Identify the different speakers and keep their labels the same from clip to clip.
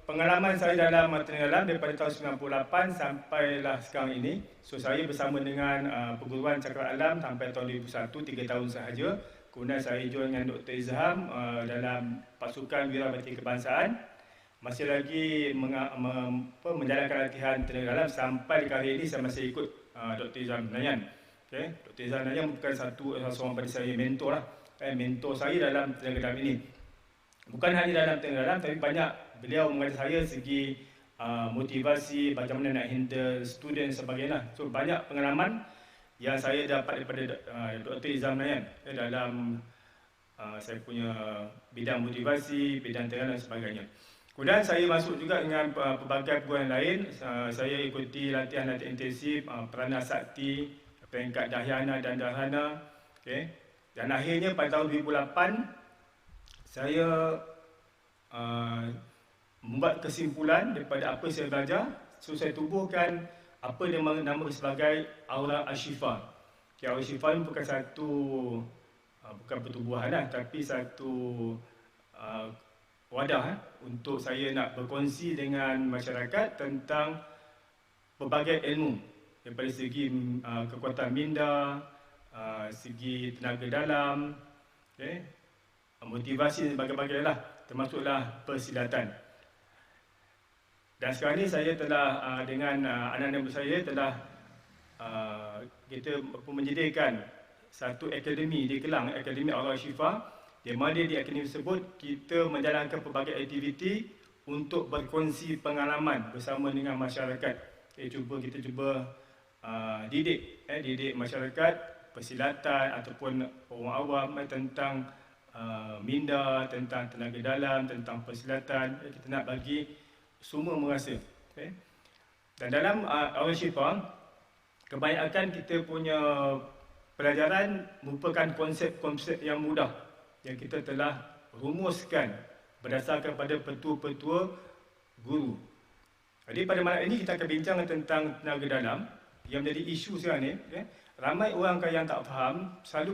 Speaker 1: Pengalaman saya dalam tenggelam daripada tahun 98 sampailah sekarang ini. So saya bersama dengan perguruan cakrawala alam sampai tahun 2001, 3 tahun sahaja. Kemudian saya join dengan Dr. Izham dalam pasukan wirabakti kebangsaan. Masih lagi menjalankan latihan tenaga dalam sampai kali ini saya masih ikut Dr. Izham Nayan. Okay. Dr. Izham Nayan bukan seorang pada saya mentor lah. Mentor saya dalam tenaga dalam ini. Bukan hanya dalam tenaga dalam, tapi banyak beliau mengajar saya segi motivasi, bagaimana nak handle student dan sebagainya. So banyak pengalaman yang saya dapat daripada Dr. Izham Nayan dalam saya punya bidang motivasi, bidang tenaga dan sebagainya. Kemudian saya masuk juga dengan pelbagai perguruan lain. Saya ikuti latihan-latihan intensif Perana Sakti, peringkat Dahyana dan Dharana. Okay. Dan akhirnya pada tahun 2008 saya membuat kesimpulan daripada apa yang saya belajar. So saya tubuhkan apa yang nama sebagai Aura Ashifa. Okay, Aura Ashifa ini bukan satu bukan pertubuhan lah, tapi satu wadah untuk saya nak berkongsi dengan masyarakat tentang pelbagai ilmu daripada segi kekuatan minda, segi tenaga dalam, okay, motivasi dan sebagainya lah, termasuklah persilatan. Dan sekarang ni saya telah dengan anak-anak saya telah kita menyediakan satu akademi di Kelang, Akademi Aura Ashifa. Di mana di akademi tersebut kita menjalankan pelbagai aktiviti untuk berkongsi pengalaman bersama dengan masyarakat. Kita cuba didik masyarakat persilatan ataupun orang awam tentang minda, tentang tenaga dalam, tentang persilatan. Kita nak bagi semua merasa. Okay. Dan dalam Aura Ashifa, kebanyakan kita punya pelajaran merupakan konsep-konsep yang mudah yang kita telah rumuskan berdasarkan pada petua-petua guru. Jadi pada malam ini kita akan bincang tentang tenaga dalam yang menjadi isu sekarang ni. Ramai orang yang tak faham selalu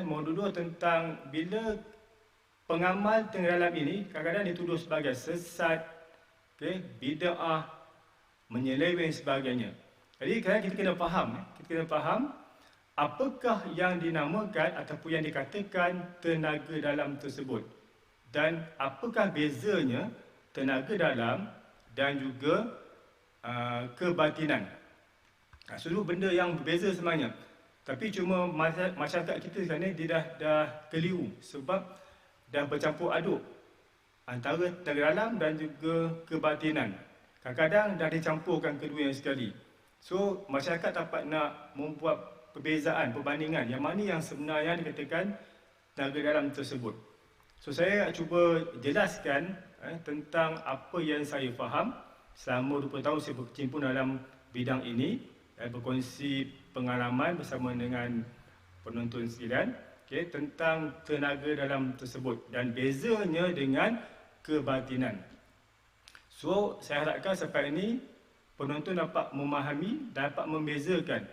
Speaker 1: menuduh tentang bila pengamal tenaga dalam ini kadang-kadang dituduh sebagai sesat, bid'ah, menyeleweng sebagainya. Jadi kita kena faham apakah yang dinamakan ataupun yang dikatakan tenaga dalam tersebut dan apakah bezanya tenaga dalam dan juga kebatinan. Seluruh benda yang berbeza sebenarnya, tapi cuma masyarakat kita sekarang ni dia dah keliru sebab dah bercampur aduk antara tenaga dalam dan juga kebatinan. Kadang-kadang dah dicampurkan keduanya sekali. So masyarakat dapat nak membuat perbandingan yang mana yang sebenarnya dikatakan tenaga dalam tersebut. So saya cuba jelaskan tentang apa yang saya faham selama 20 tahun saya berkecimpung dalam bidang ini, berkongsi pengalaman bersama dengan penonton sekalian, tentang tenaga dalam tersebut dan bezanya dengan kebatinan. So saya harapkan sampai ini penonton dapat memahami, dapat membezakan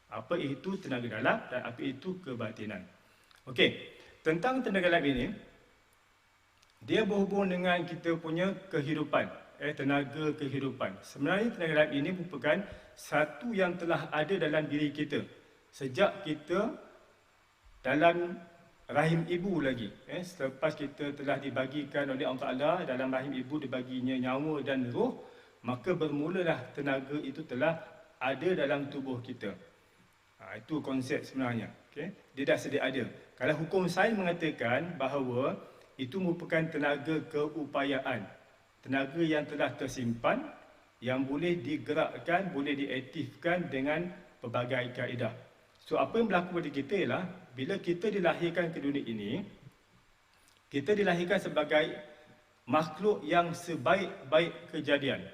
Speaker 1: apa itu tenaga dalam dan apa itu kebatinan. Okey, tentang tenaga dalam ini, dia berhubung dengan kita punya kehidupan, tenaga kehidupan. Sebenarnya tenaga dalam ini merupakan satu yang telah ada dalam diri kita sejak kita dalam rahim ibu lagi. Selepas kita telah dibagikan oleh Allah Ta'ala dalam rahim ibu, dibaginya nyawa dan roh, maka bermulalah tenaga itu telah ada dalam tubuh kita. Itu konsep sebenarnya. Dia dah sedia ada. Kalau hukum sains mengatakan bahawa itu merupakan tenaga keupayaan, tenaga yang telah tersimpan, yang boleh digerakkan, boleh diaktifkan dengan pelbagai kaedah. So apa yang berlaku pada kita ialah bila kita dilahirkan ke dunia ini, kita dilahirkan sebagai makhluk yang sebaik-baik kejadian.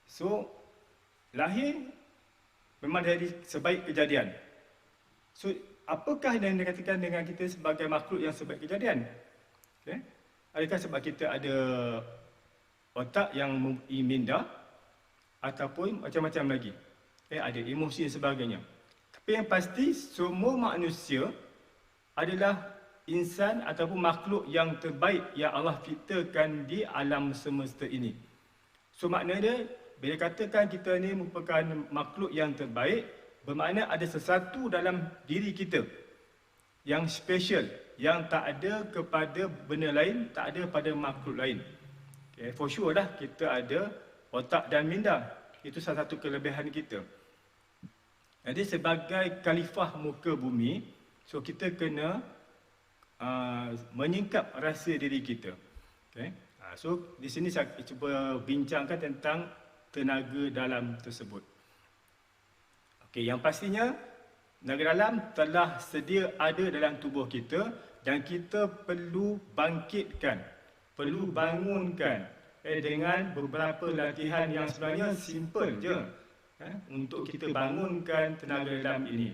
Speaker 1: So lahir memang dari sebaik kejadian. So, apakah yang dikatakan dengan kita sebagai makhluk yang sebaik kejadian? Adakah sebab kita ada otak yang minda ataupun macam-macam lagi? Ada emosi dan sebagainya. Tapi yang pasti semua manusia adalah insan ataupun makhluk yang terbaik yang Allah ciptakan di alam semesta ini. So maknanya bila katakan kita ni merupakan makhluk yang terbaik, bermakna ada sesuatu dalam diri kita yang special, yang tak ada kepada benda lain, tak ada pada makhluk lain. Okay, for sure lah kita ada otak dan minda. Itu salah satu kelebihan kita. Jadi sebagai khalifah muka bumi, so kita kena menyingkap rasa diri kita. Okay. So di sini saya cuba bincangkan tentang tenaga dalam tersebut. Okay, yang pastinya tenaga dalam telah sedia ada dalam tubuh kita dan kita perlu bangkitkan, perlu bangunkan dengan beberapa latihan yang sebenarnya simple je untuk kita bangunkan tenaga dalam ini.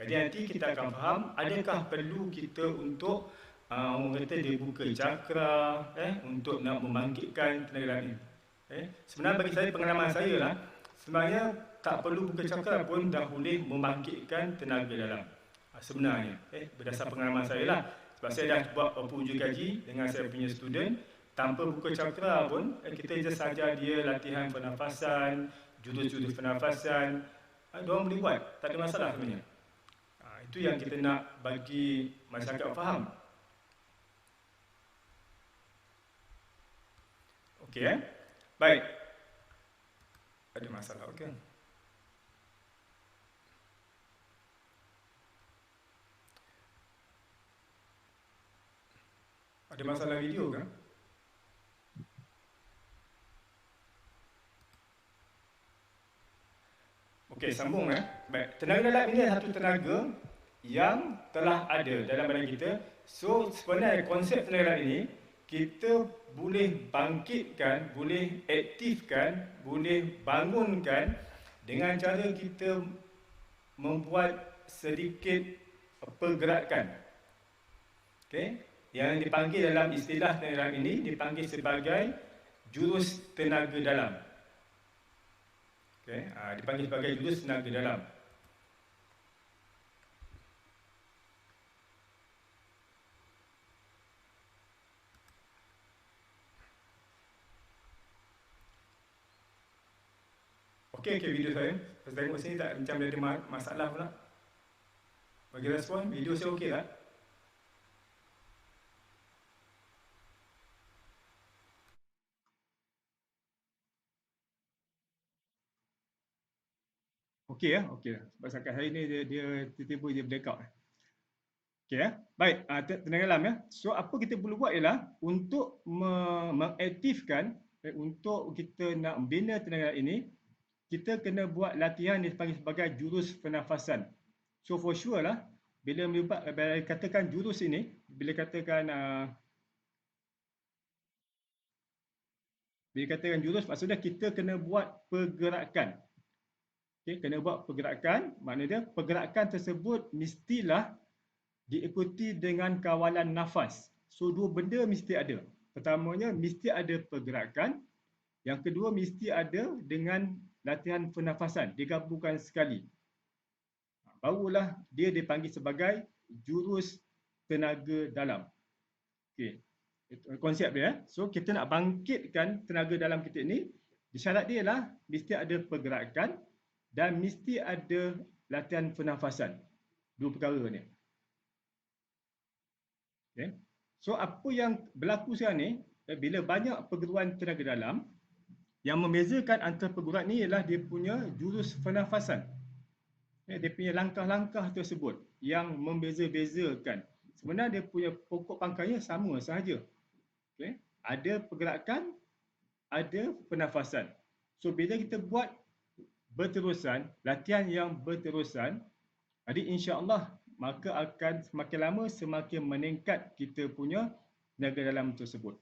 Speaker 1: Jadi nanti kita akan faham adakah perlu kita untuk orang kata dia buka cakra untuk nak membangkitkan tenaga dalam ini. Sebenarnya bagi saya, pengalaman saya lah, sebenarnya tak perlu buka cakra pun dah boleh membangkitkan tenaga dalam. Sebenarnya berdasar pengalaman saya lah, sebab saya dah buat beberapa uji kaji dengan saya punya student, tanpa buka cakra pun kita just saja dia latihan pernafasan, jurus-jurus pernafasan, diorang boleh buat, tak ada masalah sebenarnya. Itu yang kita nak bagi masyarakat faham. Okey, baik. Ada masalah, okey. Ada masalah video kan? Okey, sambung Baik, tenaga dalam ini adalah satu tenaga yang telah ada dalam badan kita. So sebenarnya konsep tenaga dalam ini kita boleh bangkitkan, boleh aktifkan, boleh bangunkan dengan cara kita membuat sedikit pergerakan. Okey, yang dipanggil dalam istilah tenaga dalam ini dipanggil sebagai jurus tenaga dalam. Okey, dipanggil sebagai jurus tenaga dalam. Okey, video saya. Saya tengok sini tak macam ada masalah pula. Bagi respon, video saya okey tak? Okey okey. Sebab setakat hari ni dia tiba-tiba dia blackout. Okey Baik, tenaga dalam So apa kita perlu buat ialah untuk mengaktifkan untuk kita nak bina tenaga dalam ini, kita kena buat latihan yang dipanggil sebagai jurus pernafasan. So for sure lah, bila katakan jurus ini, bila katakan jurus, maksudnya kita kena buat pergerakan. Okay, kena buat pergerakan, maknanya pergerakan tersebut mestilah diikuti dengan kawalan nafas. So dua benda mesti ada. Pertamanya mesti ada pergerakan, yang kedua mesti ada dengan latihan pernafasan, digabungkan sekali. Barulah dia dipanggil sebagai jurus tenaga dalam. Okey, konsep dia. So kita nak bangkitkan tenaga dalam kita ni, syarat dia lah mesti ada pergerakan dan mesti ada latihan pernafasan. Dua perkara ni. Okay. So apa yang berlaku sekarang ni, bila banyak perguruan tenaga dalam, yang membezakan antara perguruan ni ialah dia punya jurus pernafasan. Dia punya langkah-langkah tersebut yang membeza-bezakan. Sebenarnya dia punya pokok pangkalnya sama sahaja. Okay. Ada pergerakan, ada pernafasan. So bila kita buat berterusan, latihan yang berterusan, jadi insya-Allah maka akan semakin lama semakin meningkat kita punya tenaga dalam tersebut.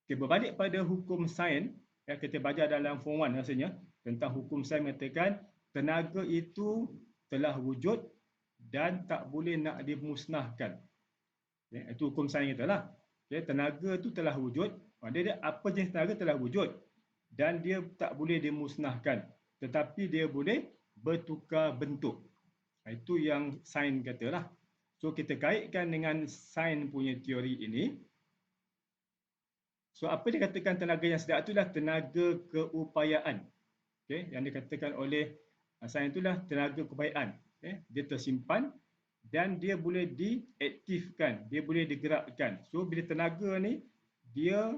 Speaker 1: Okay, berbalik pada hukum sains yang kita belajar dalam form 1 rasanya, tentang hukum sains mengatakan tenaga itu telah wujud dan tak boleh nak dimusnahkan. Okay, itu hukum sains kita lah. Okay, tenaga itu telah wujud, maknanya apa jenis tenaga telah wujud dan dia tak boleh dimusnahkan, tetapi dia boleh bertukar bentuk. Itu yang sains katalah. So kita kaitkan dengan sains punya teori ini. So apa dikatakan tenaga yang sedap itulah tenaga keupayaan. Okay, yang dikatakan oleh sains itulah tenaga keupayaan. Okay, dia tersimpan dan dia boleh diaktifkan, dia boleh digerakkan. So bila tenaga ni dia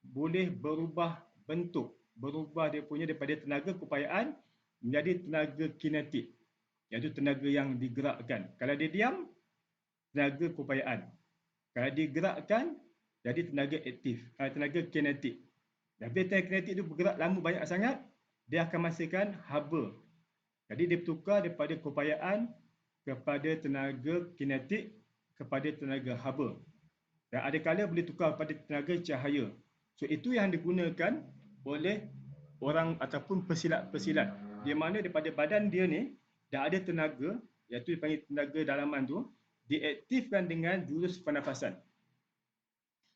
Speaker 1: boleh berubah bentuk, berubah dia punya daripada tenaga keupayaan menjadi tenaga kinetik, iaitu tenaga yang digerakkan. Kalau dia diam, tenaga keupayaan. Kalau digerakkan, jadi tenaga aktif, tenaga kinetik. Dan bila tenaga kinetik itu bergerak lama banyak sangat, dia akan menghasilkan haba. Jadi dia bertukar daripada keupayaan kepada tenaga kinetik kepada tenaga haba. Dan ada kala boleh tukar kepada tenaga cahaya. So itu yang digunakan oleh orang ataupun pesilat-pesilat. Di mana daripada badan dia ni dah ada tenaga, iaitu dipanggil tenaga dalaman tu, diaktifkan dengan jurus pernafasan.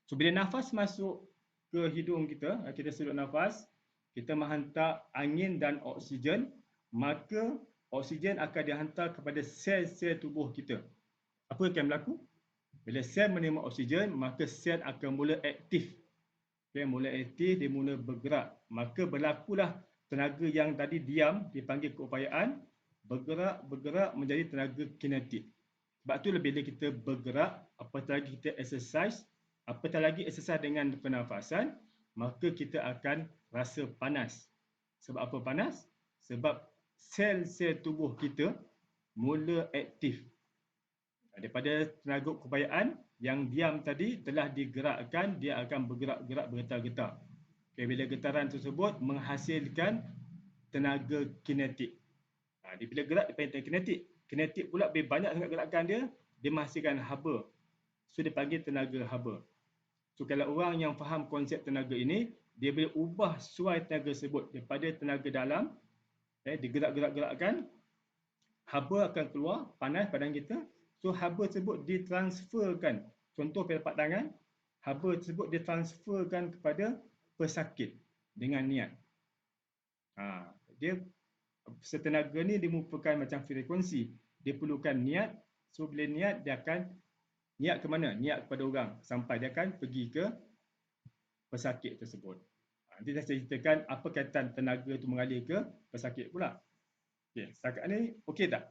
Speaker 1: So bila nafas masuk ke hidung kita, kita sedut nafas, kita menghantar angin dan oksigen, maka oksigen akan dihantar kepada sel-sel tubuh kita. Apa yang akan berlaku? Bila sel menerima oksigen, maka sel akan mula aktif. Okay, mula aktif, dia mula bergerak. Maka berlakulah tenaga yang tadi diam, dipanggil keupayaan, bergerak menjadi tenaga kinetik. Sebab tu bila kita bergerak, apatah lagi kita exercise, apatah lagi exercise dengan pernafasan, maka kita akan rasa panas. Sebab apa panas? Sebab sel-sel tubuh kita mula aktif. Daripada tenaga keupayaan yang diam tadi telah digerakkan, dia akan bergerak-gerak bergetar-getar. Okay, bila getaran tersebut menghasilkan tenaga kinetik. Bila gerak dia panggil kinetik. Kinetik pula bila banyak sangat gerakan dia, dia menghasilkan haba. So dia panggil tenaga haba. So kalau orang yang faham konsep tenaga ini, dia boleh ubah suai tenaga tersebut daripada tenaga dalam, digerak-gerak-gerakkan, haba akan keluar, panas badan kita. So haba tersebut ditransferkan. Contoh pelepak tangan, haba tersebut ditransferkan kepada pesakit dengan niat. Dia setenaga ni dia merupakan macam frekuensi. Dia perlukan niat. So bila niat, dia akan niat ke mana? Niat kepada orang. Sampai dia akan pergi ke pesakit tersebut. Nanti saya ceritakan apa kaitan tenaga itu mengalir ke pesakit pula. Okay, setakat ni okey tak?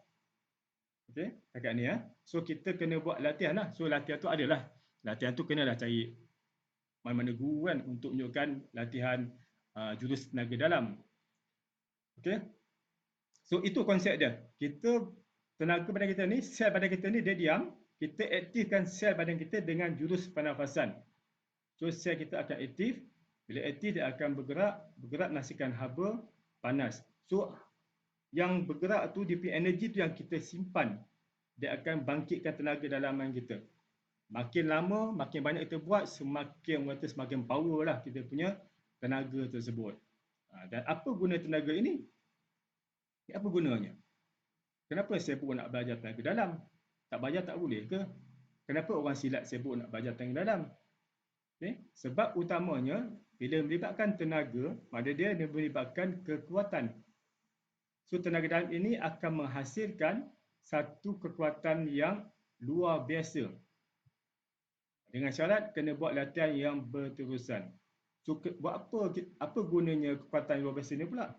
Speaker 1: Okey, setakat ni ya. So kita kena buat latihan lah. So latihan tu adalah, latihan tu kenalah cari mana-mana guru kan untuk menunjukkan latihan jurus tenaga dalam. Okey. So itu konsep dia. Kita tenaga badan kita ni, sel badan kita ni dia diam, kita aktifkan sel badan kita dengan jurus pernafasan. So sel kita akan aktif, bila aktif dia akan bergerak menghasilkan haba panas. So yang bergerak tu dia punya energi tu yang kita simpan, dia akan bangkitkan tenaga dalaman kita. Makin lama, makin banyak kita buat, semakin power lah kita punya tenaga tersebut. Dan apa guna tenaga ini? Apa gunanya? Kenapa sibuk nak belajar tenaga dalam? Tak belajar tak boleh ke? Kenapa orang silat sibuk nak belajar tenaga dalam? Okay? Sebab utamanya, bila melibatkan tenaga, maka dia melibatkan kekuatan. So tenaga dalam ini akan menghasilkan satu kekuatan yang luar biasa. Dengan syarat kena buat latihan yang berterusan. So buat apa gunanya kekuatan luar biasa ni pula?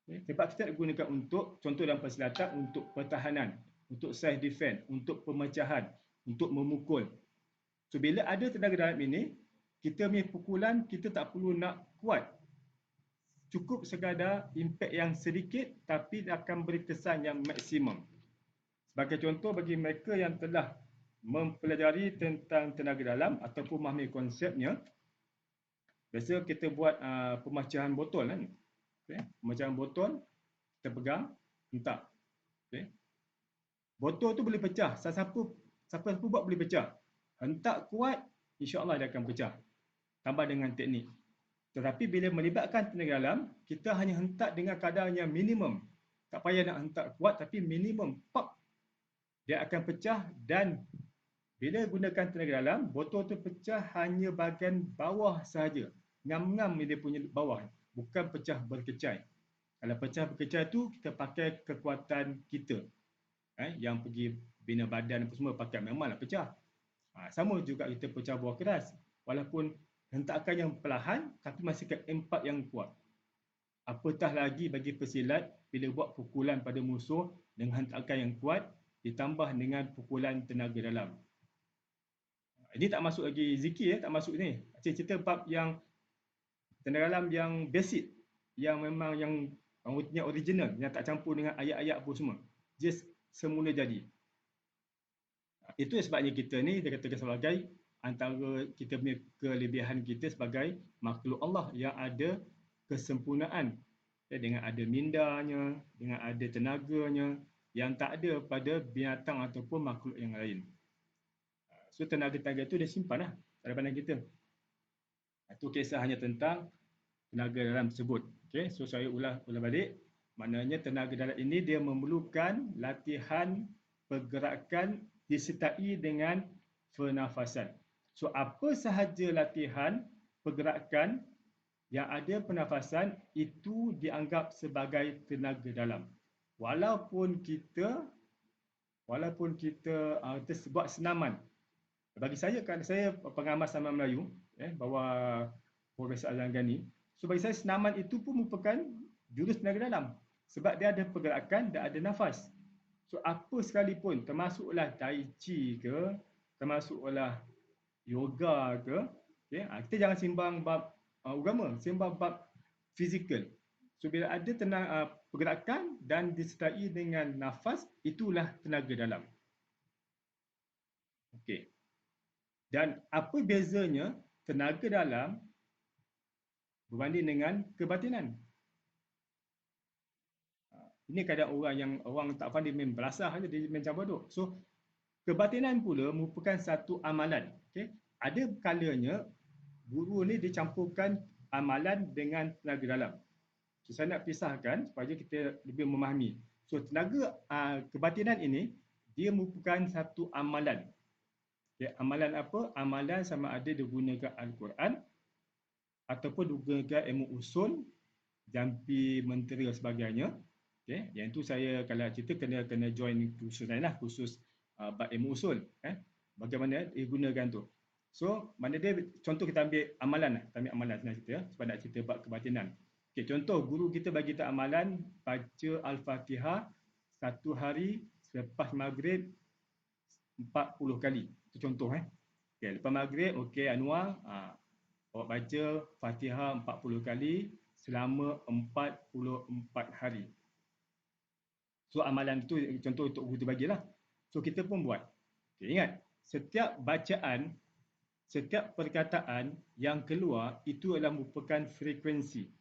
Speaker 1: Sebab kita nak gunakan untuk, contoh dalam persilatan, untuk pertahanan, untuk self defense, untuk pemecahan, untuk memukul. So bila ada tenaga dalam ini, kita punya pukulan kita tak perlu nak kuat. Cukup sekadar impak yang sedikit tapi akan beri kesan yang maksimum. Sebagai contoh bagi mereka yang telah mempelajari tentang tenaga dalam ataupun memahami konsepnya, biasa kita buat pemecahan botol kan. Okay. Pemecahan botol, kita pegang, hentak. Okay. Botol tu boleh pecah. Siapa buat boleh pecah. Hentak kuat, insya-Allah dia akan pecah. Tambah dengan teknik. Tetapi bila melibatkan tenaga dalam, kita hanya hentak dengan kadar yang minimum. Tak payah nak hentak kuat tapi minimum. Pop. Dia akan pecah dan bila gunakan tenaga dalam, botol tu pecah hanya bahagian bawah sahaja. Ngam-ngam dia punya bawah. Bukan pecah berkecai. Kalau pecah berkecai tu, kita pakai kekuatan kita. Yang pergi bina badan apa semua pakai memanglah pecah. Sama juga kita pecah buah keras. Walaupun hentakan yang perlahan tapi masih ke impak yang kuat. Apatah lagi bagi pesilat bila buat pukulan pada musuh dengan hentakan yang kuat ditambah dengan pukulan tenaga dalam. Ini tak masuk lagi zikir, tak masuk ni. Cerita bab yang tenaga dalam yang basic, yang memang yang original, yang tak campur dengan ayat-ayat apa semua. Just semula jadi. Itu sebabnya kita ni dikatakan sebagai antara kita punya kelebihan kita sebagai makhluk Allah yang ada kesempurnaan, dengan ada mindanya, dengan ada tenaganya yang tak ada pada binatang ataupun makhluk yang lain. So tenaga-tenaga itu dia simpan lah pada badan kita. Itu kisah hanya tentang tenaga dalam tersebut. Okay, so saya ulang balik. Maknanya tenaga dalam ini dia memerlukan latihan pergerakan disertai dengan pernafasan. So apa sahaja latihan pergerakan yang ada pernafasan itu dianggap sebagai tenaga dalam. Walaupun kita buat senaman. Bagi saya kan saya pengamal senaman Melayu bawah Profesor Azlan Ghani. So bagi saya senaman itu pun merupakan jurus tenaga dalam sebab dia ada pergerakan dan ada nafas. So apa sekalipun termasuklah tai chi ke, termasuklah yoga ke, kita jangan sembang bab agama, sembang bab fizikal. So bila ada pergerakan dan disertai dengan nafas, itulah tenaga dalam. Okey. Dan apa bezanya tenaga dalam berbanding dengan kebatinan? Ini kadang orang tak faham, dia main belasah saja, dia main campur aduk. So kebatinan pula merupakan satu amalan. Okay? Ada kalanya guru ni dicampurkan amalan dengan tenaga dalam. So saya nak pisahkan supaya kita lebih memahami. So tenaga kebatinan ini dia merupakan satu amalan. Okay, amalan apa? Amalan sama ada digunakan Al-Quran ataupun digunakan ilmu usul, jampi mentera sebagainya. Okay, yang itu saya kalau cerita kena join kursus lain lah, kursus bab ilmu usul. Bagaimana digunakan tu. So, mana dia contoh kita ambil amalan, senang cerita sebab nak cerita bab kebatinan. Okay, contoh guru kita bagi kita amalan baca Al-Fatihah satu hari selepas maghrib 40 kali. Itu contoh. Okay, lepas maghrib, okey Anwar, awak baca Fatihah 40 kali selama 44 hari. So amalan itu contoh untuk guru bagilah. So kita pun buat. Okay, ingat, setiap bacaan, setiap perkataan yang keluar itu adalah merupakan frekuensi.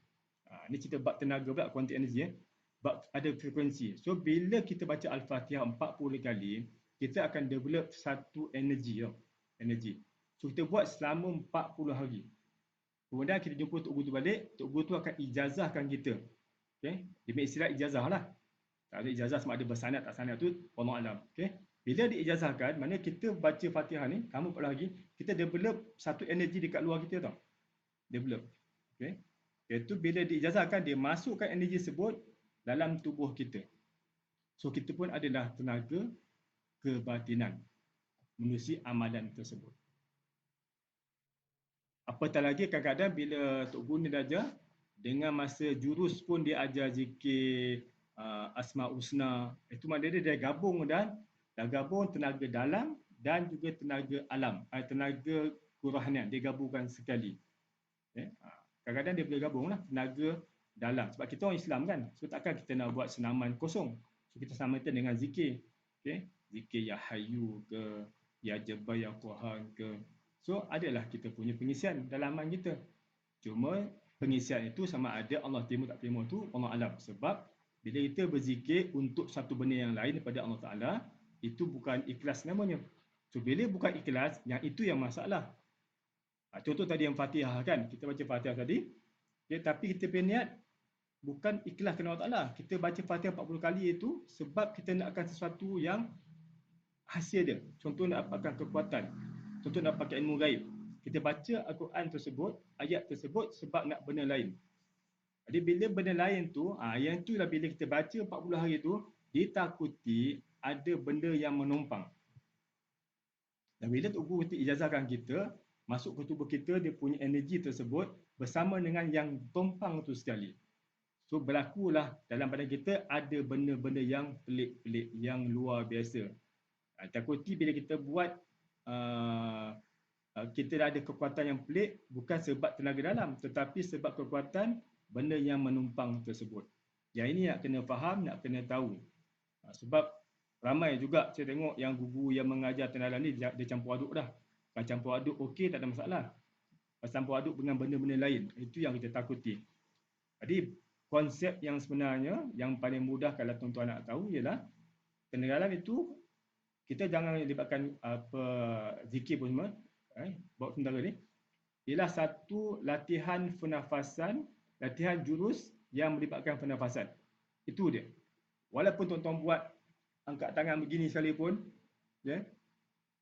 Speaker 1: Ini cerita bab tenaga pula, quantum energy. Bab ada frekuensi. So bila kita baca Al-Fatihah 40 kali, kita akan develop satu energi. So kita buat selama 40 hari. Kemudian kita jumpa Tok Guru tu balik, Tok Guru tu akan ijazahkan kita. Okay? Dia punya istilah ijazah lah. Tak ada ijazah sama ada bersanad tak sanad tu, wallahu alam. Okay? Bila diijazahkan, maknanya kita baca Fatihah ni, kamu 40 hari, kita develop satu energi dekat luar kita tau. Develop. Okay? Iaitu bila diijazahkan, dia masukkan energi tersebut dalam tubuh kita. So kita pun adalah tenaga kebatinan menerusi amalan tersebut. Apatah lagi kadang-kadang bila Tok Guru ni dah ajar, dengan masa jurus pun dia ajar zikir Asma' Husna. Itu maknanya dia gabung dah gabung tenaga dalam dan juga tenaga alam. Tenaga kerohanian dia gabungkan sekali. Kadang-kadang dia boleh gabung lah tenaga dalam. Sebab kita orang Islam kan. So takkan kita nak buat senaman kosong. So kita samakan dengan zikir. Okay? Zikir Ya Hayyu ke, Ya Jabbar Ya Quhan ke. So adalah kita punya pengisian dalaman kita. Cuma pengisian itu sama ada Allah terima tak terima tu Allah alam. Sebab bila kita berzikir untuk satu benda yang lain daripada Allah Ta'ala, itu bukan ikhlas namanya. So bila bukan ikhlas, yang itu yang masalah. Contoh tadi yang Fatihah kan, kita baca Fatihah tadi, tapi kita punya niat bukan ikhlas kerana Allah Ta'ala. Kita baca Fatihah 40 kali itu sebab kita nakkan sesuatu yang hasil dia. Contoh nak dapatkan kekuatan. Contoh nak pakai ilmu gaib. Kita baca Al-Quran tersebut, ayat tersebut sebab nak benda lain. Jadi bila benda lain tu, yang itulah bila kita baca 40 hari tu, ditakuti ada benda yang menumpang. Dan bila Tok Guru ijazahkan kita, masuk ke tubuh kita, dia punya energi tersebut bersama dengan yang tumpang tu sekali. So berlakulah dalam badan kita ada benda-benda yang pelik-pelik, yang luar biasa. Takuti bila kita buat, kita dah ada kekuatan yang pelik, bukan sebab tenaga dalam, tetapi sebab kekuatan benda yang menumpang tersebut. Yang ini nak kena faham, nak kena tahu. Sebab ramai juga saya tengok yang guru yang mengajar tenaga dalam ni, dia campur aduk dah. Kalau campur aduk okey, tak ada masalah. Kalau campur aduk dengan benda-benda lain, itu yang kita takuti. Jadi konsep yang sebenarnya, yang paling mudah kalau tuan-tuan nak tahu ialah tenaga dalam itu, kita jangan libatkan zikir pun semua, bawa sementara ni, ialah satu latihan pernafasan, latihan jurus yang melibatkan pernafasan. Itu dia. Walaupun tuan-tuan buat angkat tangan begini sekalipun,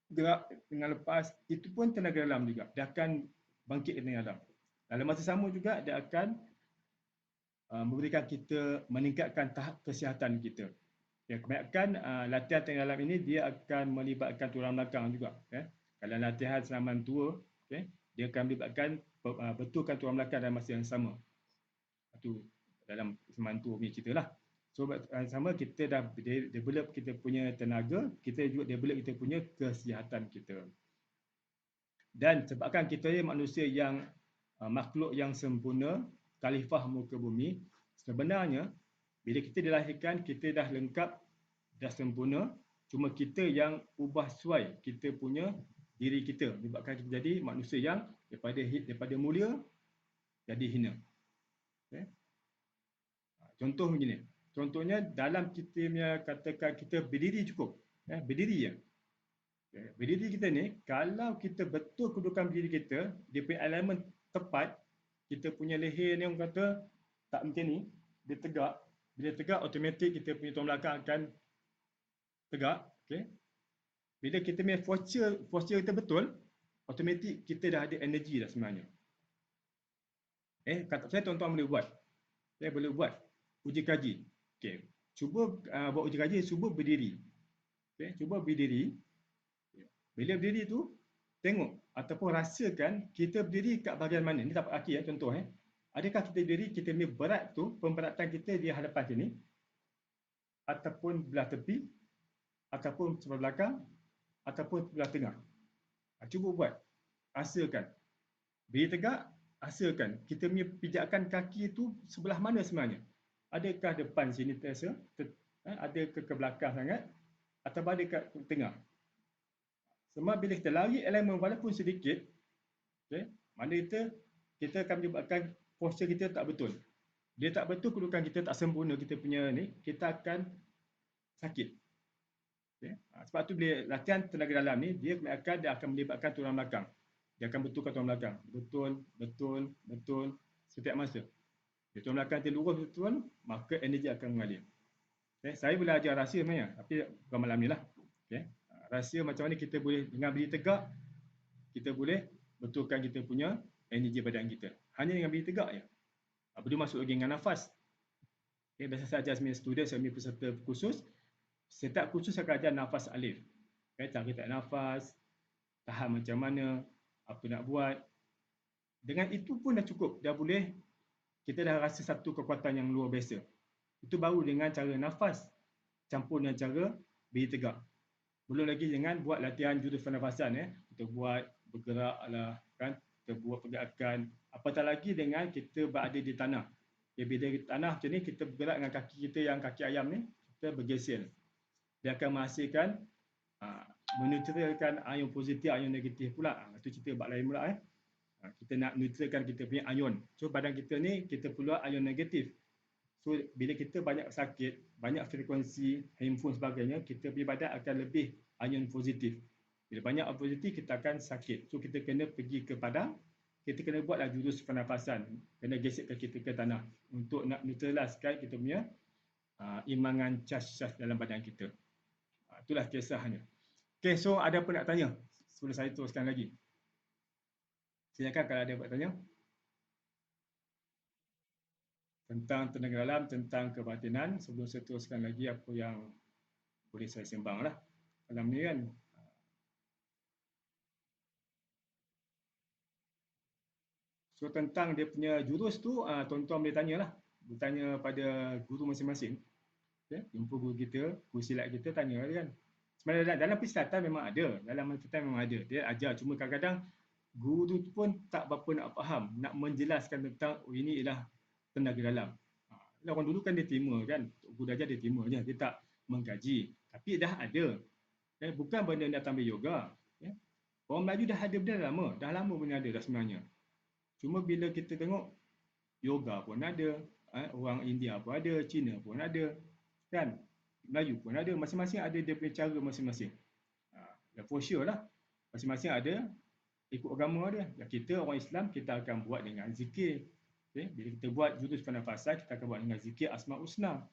Speaker 1: gerak dengan lepas, itu pun tenaga dalam juga. Dia akan bangkit tenaga dalam. Dalam masa sama juga, dia akan memberikan kita, meningkatkan tahap kesihatan kita. Kebanyakan latihan tenaga dalam ini, dia akan melibatkan tulang belakang juga. Kalau latihan senaman tua, dia akan melibatkan betulkan tulang belakang dalam masa yang sama. Itu dalam senaman tua punya cerita lah. So sama kita dah develop kita punya tenaga, kita juga develop kita punya kesihatan kita. Dan sebabkan kita ni manusia yang makhluk yang sempurna, khalifah muka bumi, sebenarnya bila kita dilahirkan, kita dah lengkap, dah sempurna, cuma kita yang ubah suai kita punya diri kita, menyebabkan kita jadi manusia yang daripada mulia jadi hina. Contoh begini, contohnya dalam kita punya, katakan kita berdiri cukup, berdiri je. Berdiri kita ni, kalau kita betul kedudukan berdiri kita, dia punya elemen tepat, kita punya leher ni orang kata tak macam ni, dia tegak. Bila tegak, automatik kita punya tulang belakang akan tegak. Bila kita punya posture kita betul, automatik kita dah ada energi dah sebenarnya. Kata saya tuan-tuan boleh buat. Saya boleh buat uji kaji. Cuba buat uji kaji, cuba berdiri. Cuba berdiri. Bila berdiri tu, tengok ataupun rasakan kita berdiri kat bahagian mana. Ni tapak kaki contoh. Adakah kita berdiri, kita punya berat tu, pemberatan kita di hadapan sini, ataupun belah tepi, ataupun sebelah belakang, ataupun sebelah tengah. Cuba buat. Rasakan. Berdiri tegak, rasakan. Kita punya pijakan kaki tu sebelah mana sebenarnya. Adakah depan sini terasa? Adakah ke belakang sangat? Atau ada kat tengah? Semua bila kita lari elemen walaupun sedikit, mana kita akan menyebabkan postur kita tak betul. Dia tak betul, kedudukan kita tak sempurna, kita punya ni, kita akan sakit. Sebab tu bila latihan tenaga dalam ni, dia akan melibatkan tulang belakang. Dia akan betulkan tulang belakang. Betul setiap masa. Bila tulang belakang dia lurus betul, maka energi akan mengalir. Saya boleh ajar rahsia sebenarnya, tapi bukan malam ni lah. Rahsia macam mana kita boleh dengan berdiri tegak, kita boleh betulkan kita punya energi badan kita. Hanya dengan berdiri tegak je. Belum masuk lagi dengan nafas. Biasa saya ajar sebenarnya student, saya punya peserta khusus. Setiap khusus saya akan ajar nafas alif. Cara tarik nafas, tahan macam mana, apa nak buat. Dengan itu pun dah cukup. Dah boleh, kita dah rasa satu kekuatan yang luar biasa. Itu baru dengan cara nafas campur dengan cara berdiri tegak. Belum lagi dengan buat latihan jurus pernafasan. Kita buat bergerak lah, kan? Kita buat pergerakan. Apatah lagi dengan kita berada di tanah. Bila di tanah macam ni, kita bergerak dengan kaki kita yang kaki ayam ni, kita bergeser. Dia akan menghasilkan, meneutralkan ion positif, ion negatif pula. Itu cerita bab lain pula. Kita nak neutralkan kita punya ion. So badan kita ni, kita perlu ion negatif. So bila kita banyak sakit, banyak frekuensi, handphone sebagainya, kita punya badan akan lebih ion positif. Bila banyak ion positif, kita akan sakit. So kita kena pergi ke padang, kita kena buatlah jurus pernafasan. Kena gesekkan kita ke tanah untuk nak neutraliskan kita punya imangan cas-cas dalam badan kita. Itulah kisahnya. Okay, so ada apa nak tanya? Sebelum saya teruskan lagi. Silakan kalau ada apa tanya. Tentang tenaga dalam, tentang kebatinan. Sebelum saya teruskan lagi apa yang boleh saya sembang lah dalam ni kan. So tentang dia punya jurus tu, tuan-tuan boleh tanyalah. Bertanya pada guru masing-masing. Okay? Jumpa guru kita, guru silat kita, tanya dia kan. Sebenarnya dalam persilatan memang ada. Dalam persilatan memang ada. Dia ajar. Cuma kadang-kadang guru tu pun tak berapa nak faham. Nak menjelaskan tentang, oh ini ialah tenaga dalam. Orang dulu kan dia terima kan. Guru ajar dia terima je. Dia tak mengkaji. Tapi dah ada. Bukan benda yang datang dari yoga. Orang Melayu dah ada benda lama. Dah lama benda ada dah sebenarnya. Cuma bila kita tengok yoga pun ada, orang India pun ada, Cina pun ada, kan? Melayu pun ada, masing-masing ada dia punya cara masing-masing. Ya for sure lah, masing-masing ada ikut agama dia. Ya, kita orang Islam kita akan buat dengan zikir. Okay? Bila kita buat jurus pernafasan, kita akan buat dengan zikir Asma' Husna.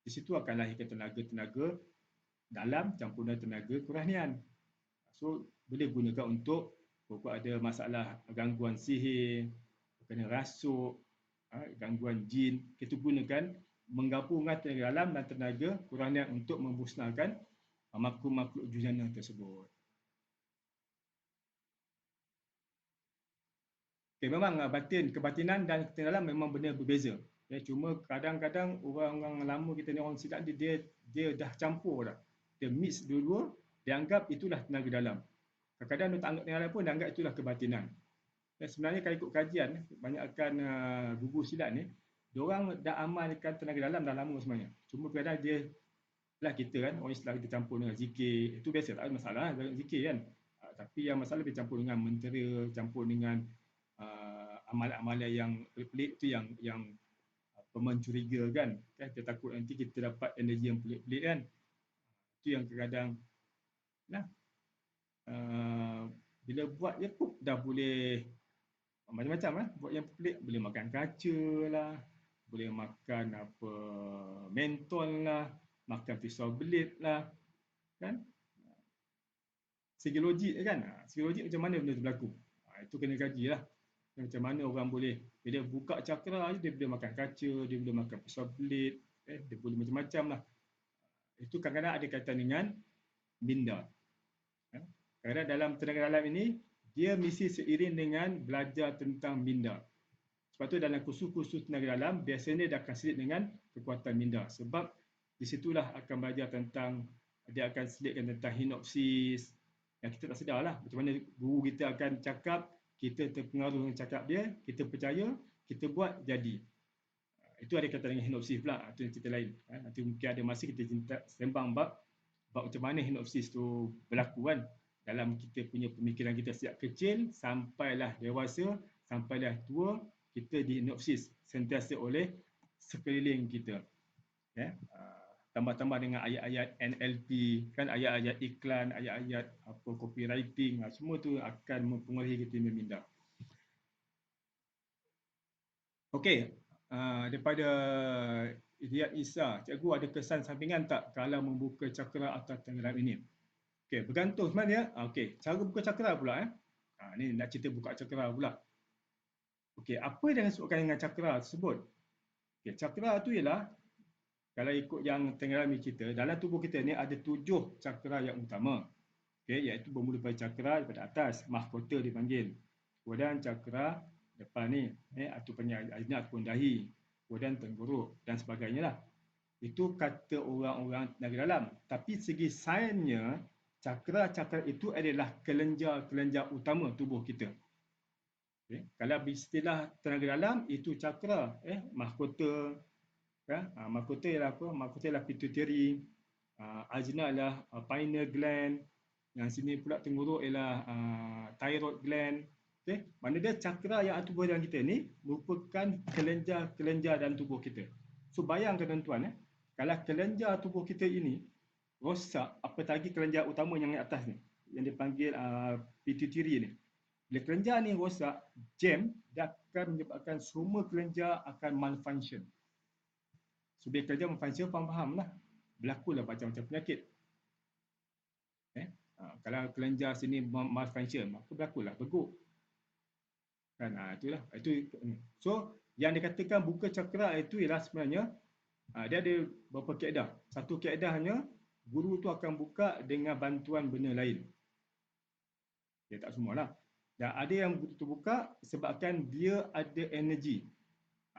Speaker 1: Di situ akan lahirkan tenaga-tenaga dalam campur dengan tenaga kerohanian. So boleh gunakan untuk kalau ada masalah gangguan sihir, kena rasuk, gangguan jin, kita gunakan menggabungkan tenaga dalam dan tenaga kerohanian untuk memusnahkan makhluk-makhluk jujana tersebut. Okay, memang batin, kebatinan dan tenaga dalam memang benar berbeza. Cuma kadang-kadang orang-orang lama kita ni, orang silat dia dah campur dah. Dia mix dua-dua, dia anggap itulah tenaga dalam. Kadang-kadang dia tak anggap tenaga dalam pun, dia anggap itulah kebatinan. Sebenarnya kalau ikut kajian, banyakkan gugur silat ni, diorang dah amalkan tenaga dalam dah lama sebenarnya. Cuma kadang dia, lah kita kan, orang Islam kita campur dengan zikir, itu biasa, tak ada masalah dengan zikir kan. Tapi yang masalah dia campur dengan mentera, campur dengan amalan-amalan yang pelik tu yang mencuriga kan. Kita takut nanti kita dapat energi yang pelik-pelik kan. Itu yang kadang-kadang, nah, bila buat je pun dah boleh macam-macam lah. Buat yang pelik, boleh makan kaca lah, boleh makan apa mentol lah, makan pisau belit lah, kan? Segi logik kan? Segi logik macam mana benda tu berlaku? Itu kena kaji lah. Macam mana orang boleh, bila buka cakra je, dia boleh makan kaca, dia boleh makan pisau belit, dia boleh macam-macam lah. Itu kadang-kadang ada kaitan dengan minda. Kadang-kadang dalam tenaga dalam ini, dia mesti seiring dengan belajar tentang minda. Sebab tu dalam kursus-kursus tenaga dalam, biasanya dia akan selit dengan kekuatan minda. Sebab di situlah akan belajar tentang, dia akan selitkan tentang hinopsis. Yang kita tak sedar lah. Macam mana guru kita akan cakap, kita terpengaruh dengan cakap dia, kita percaya, kita buat, jadi. Itu ada kaitan dengan hinopsis pula. Itu yang cerita lain. Nanti mungkin ada masa kita sembang bab macam mana hinopsis tu berlaku kan. Dalam kita punya pemikiran kita sejak kecil, sampailah dewasa, sampailah tua, kita dihinopsis sentiasa oleh sekeliling kita. Tambah-tambah dengan ayat-ayat NLP, kan, ayat-ayat iklan, ayat-ayat apa copywriting, semua tu akan mempengaruhi kita meminda. Okey, daripada Riyad Isa, cikgu ada kesan sampingan tak kalau membuka cakra atau tenaga dalam ini? Okey, bergantung sebenarnya. Okey, cara buka cakra pula ni nak cerita buka cakra pula. Okey, apa yang disebutkan dengan cakra tersebut? Okey, cakra tu ialah, kalau ikut yang tenaga dalam kita, dalam tubuh kita ni ada 7 cakra yang utama. Okey, iaitu bermula pada cakra daripada atas, mahkota dipanggil. Kemudian cakra depan ni, ataupun ajna ataupun dahi, kemudian tenggorok dan sebagainya lah. Itu kata orang-orang tenaga dalam. Tapi segi sainsnya, cakra-cakra itu adalah kelenjar-kelenjar utama tubuh kita. Okay. Kalau istilah tenaga dalam, itu cakra, mahkota. Mahkota ialah apa? Mahkota ialah pituitary, ajna ialah pineal gland, yang sini pula tenggorok ialah thyroid gland. Okay. Mana dia cakra yang ada tubuh dalam kita ni merupakan kelenjar-kelenjar dalam tubuh kita. So bayangkan tuan-tuan, kalau kelenjar tubuh kita ini rosak, apatagi kelenjar utama yang atas ni, yang dipanggil pituitary ni. Bila kelenjar ni rosak, jam, dia akan menyebabkan semua kelenjar akan malfunction. So bila kelenjar malfunction, faham lah, berlakulah macam-macam penyakit. Kalau kelenjar sini malfunction, maka berlakulah beguk. Kan, itulah. So yang dikatakan buka cakra itu ialah sebenarnya dia ada beberapa kaedah. Satu kaedahnya guru tu akan buka dengan bantuan benda lain. Ya, tak semualah. Dan ada yang betul buka sebabkan dia ada energi.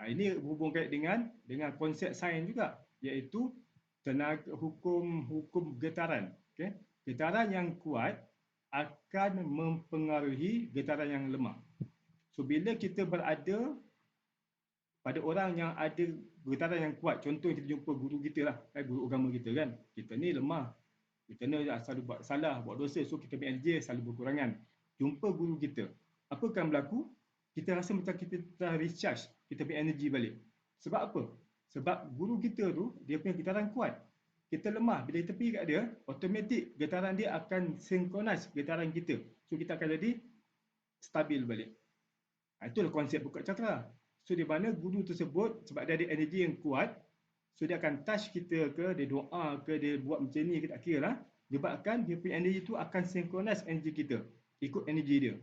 Speaker 1: Ini berhubung kait dengan konsep sains juga, iaitu tenaga hukum getaran. Okay? Getaran yang kuat akan mempengaruhi getaran yang lemah. So bila kita berada pada orang yang ada getaran yang kuat, contoh kita jumpa guru kita lah, guru agama kita kan, kita ni lemah, kita ni selalu buat salah, buat dosa, so kita punya energy selalu berkurangan. Jumpa guru kita, apa akan berlaku? Kita rasa macam kita telah recharge kita punya energy balik. Sebab apa? Sebab guru kita tu, dia punya getaran kuat. Kita lemah, bila kita pergi kat dia, automatik getaran dia akan synchronize getaran kita. So kita akan jadi stabil balik. Itulah konsep buka cakra. So di mana guru tersebut, sebab dia ada energi yang kuat, so dia akan touch kita ke, dia doa ke, dia buat macam ni, kita tak kira lah. Sebabkan dia punya energi tu akan synchronize energi kita, ikut energi dia.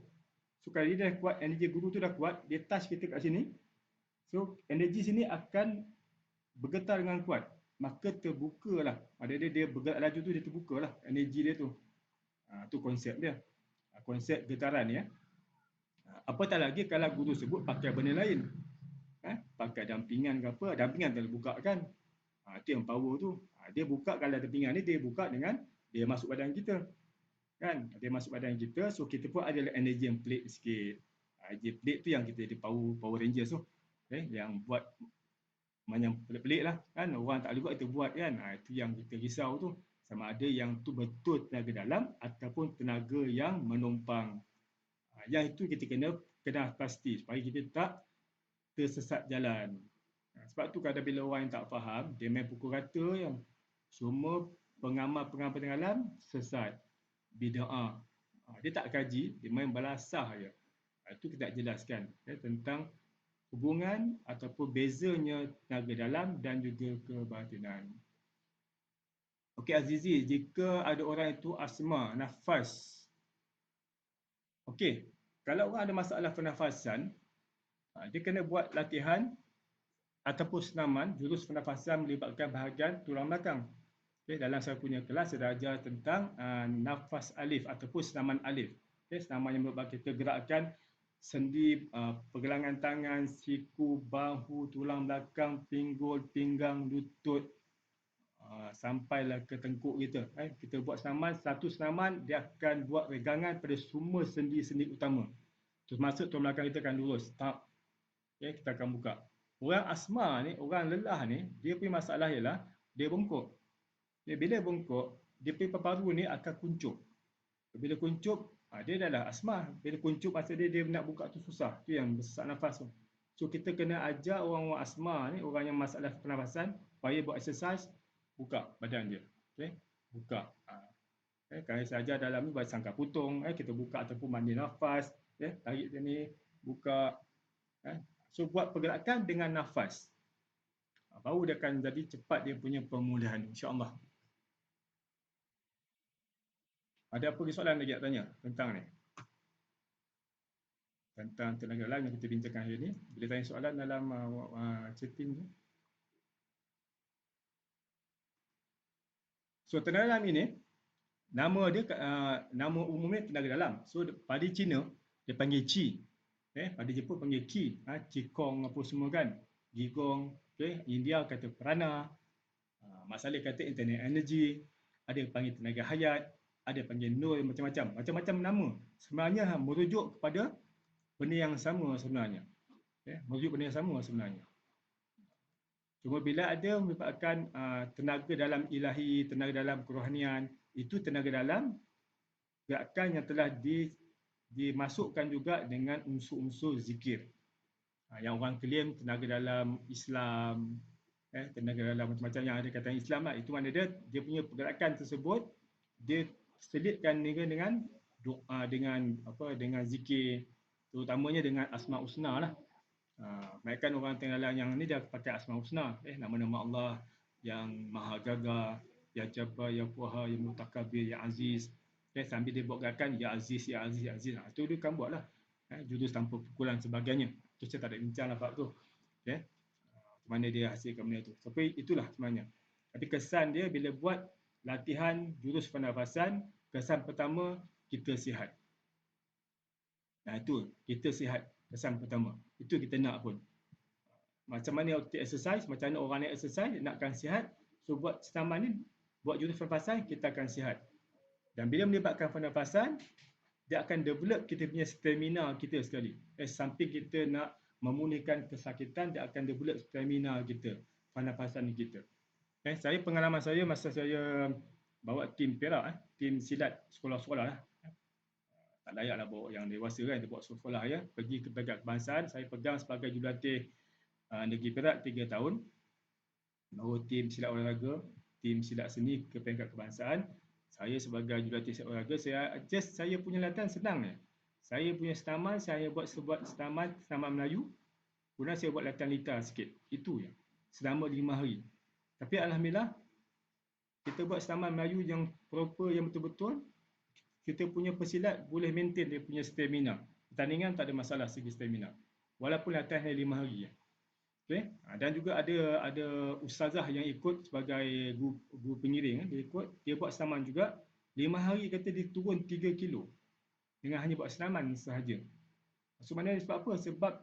Speaker 1: So kalau dia dah kuat, energi guru tu dah kuat, dia touch kita kat sini, so energi sini akan bergetar dengan kuat. Maka terbukalah, dia bergerak laju tu, dia terbukalah energi dia tu. Tu konsep dia. Konsep getaran ya. Apatah lagi kalau guru sebut pakai benda lain. Pakai dampingan ke apa, dampingan telah buka kan. Itu yang power tu. Dia buka, kalau dampingan ni dia buka dengan dia masuk badan kita. Kan? Dia masuk badan kita, so kita pun ada energy yang pelik sikit. Energy pelik tu yang kita ada Power Rangers tu. Okay? Yang buat macam pelik-pelik lah. Kan? Orang tak boleh buat, kita buat kan. Itu yang kita risau tu. Sama ada yang tu betul tenaga dalam ataupun tenaga yang menumpang. Yang itu kita kena pasti supaya kita tak tersesat jalan. Sebab tu kadang bila orang yang tak faham, dia main pukul rata yang semua pengamal-pengamal dalam sesat, bid'ah. Dia tak kaji, dia main balasah je. Itu kita nak jelaskan tentang hubungan ataupun bezanya tenaga dalam dan juga kebatinan. Okey Azizi, jika ada orang itu asma, nafas. Okey, kalau orang ada masalah pernafasan, dia kena buat latihan ataupun senaman jurus pernafasan melibatkan bahagian tulang belakang. Okay, dalam saya punya kelas saya dah ajar tentang nafas alif ataupun senaman alif. Okay, senaman yang melibatkan kita gerakkan sendi, pergelangan tangan, siku, bahu, tulang belakang, pinggul, pinggang, lutut, sampailah ke tengkuk kita. Kita buat senaman, satu senaman dia akan buat regangan pada semua sendi-sendi utama. Terus masuk tulang belakang kita akan lurus. Okay, kita akan buka. Orang asma ni, orang lelah ni, dia punya masalah ialah dia bengkok. Bila bengkok, dia punya paru ni akan kuncup. Bila kuncup, dia dah asma. Bila kuncup, masa dia nak buka tu susah. Itu yang sesak nafas tu. So kita kena ajar orang-orang asma ni, orang yang masalah pernafasan, supaya buat exercise, buka badan dia. Okay? Buka. Kalau saya ajar dalam ni, buat sangkar putung, kita buka ataupun mandi nafas, tarik sini, buka. So buat pergerakan dengan nafas. Baru dia akan jadi cepat dia punya pemulihan, insya-Allah. Ada apa soalan lagi nak tanya tentang ni? Tentang tenaga dalam yang kita bincangkan hari ni. Bila tanya soalan dalam chatting tu. So tenaga dalam ini, nama dia, nama umumnya tenaga dalam. So pada Cina, dia panggil Qi. Pada Jepun panggil Qi. Qigong apa semua kan. Qigong. India kata prana. Masalah kata internet energy. Ada panggil tenaga hayat. Ada panggil nur, macam-macam. Macam-macam nama. Sebenarnya merujuk kepada benda yang sama sebenarnya. Merujuk benda yang sama sebenarnya. Cuma bila ada merupakan tenaga dalam ilahi, tenaga dalam kerohanian, itu tenaga dalam gerakan yang telah dimasukkan juga dengan unsur-unsur zikir. Yang orang claim tenaga dalam Islam, tenaga dalam macam-macam yang ada kata Islam lah. Itu mana dia punya pergerakan tersebut, dia selitkan dengan doa, dengan zikir, terutamanya dengan asma husna lah. Mereka orang tengah yang ni dia pakai asma husna, nama-nama Allah yang maha gagah, ya jabbar, ya quha, ya mutakabir, ya aziz. Sambil dia buat gerakan ya aziz, ya aziz, ya aziz. Itu dia kan buatlah. Jurus tanpa pukulan sebagainya. Tu saya tak ada bincang lah Pak tu. Mana dia hasilkan benda tu. Tapi itulah sebenarnya. Tapi kesan dia bila buat latihan jurus pernafasan, kesan pertama, kita sihat. Nah itu, kita sihat, kesan pertama. Itu kita nak pun. Macam mana okey exercise, macam mana orang ni exercise, nakkan sihat. So buat senaman ni, buat jurus pernafasan, kita akan sihat. Dan bila melibatkan pernafasan, dia akan develop kita punya stamina kita sekali. Samping kita nak memulihkan kesakitan, dia akan develop stamina kita, pernafasan kita. Saya pengalaman saya masa saya bawa tim Perak, tim silat sekolah-sekolah lah. Tak layaklah bawa yang dewasa kan, dia bawa sekolah ya. Pergi ke peringkat kebangsaan, saya pegang sebagai jurulatih Negeri Perak 3 tahun. Bawa tim silat olahraga, tim silat seni ke peringkat kebangsaan. Saya sebagai jurulatih silat olahraga, saya punya latihan senang ya. Saya punya senaman, saya buat senaman Melayu. Kemudian saya buat latihan lita sikit. Itu ya. Selama 5 hari. Tapi alhamdulillah, kita buat senaman Melayu yang proper, yang betul-betul, kita punya pesilat boleh maintain dia punya stamina. Pertandingan tak ada masalah segi stamina. Walaupun latihan hanya 5 hari. Okay? Dan juga ada ustazah yang ikut sebagai guru pengiring. Dia ikut, dia buat senaman juga. 5 hari kata dia turun 3 kilo. Dengan hanya buat senaman sahaja. So mana sebab apa? Sebab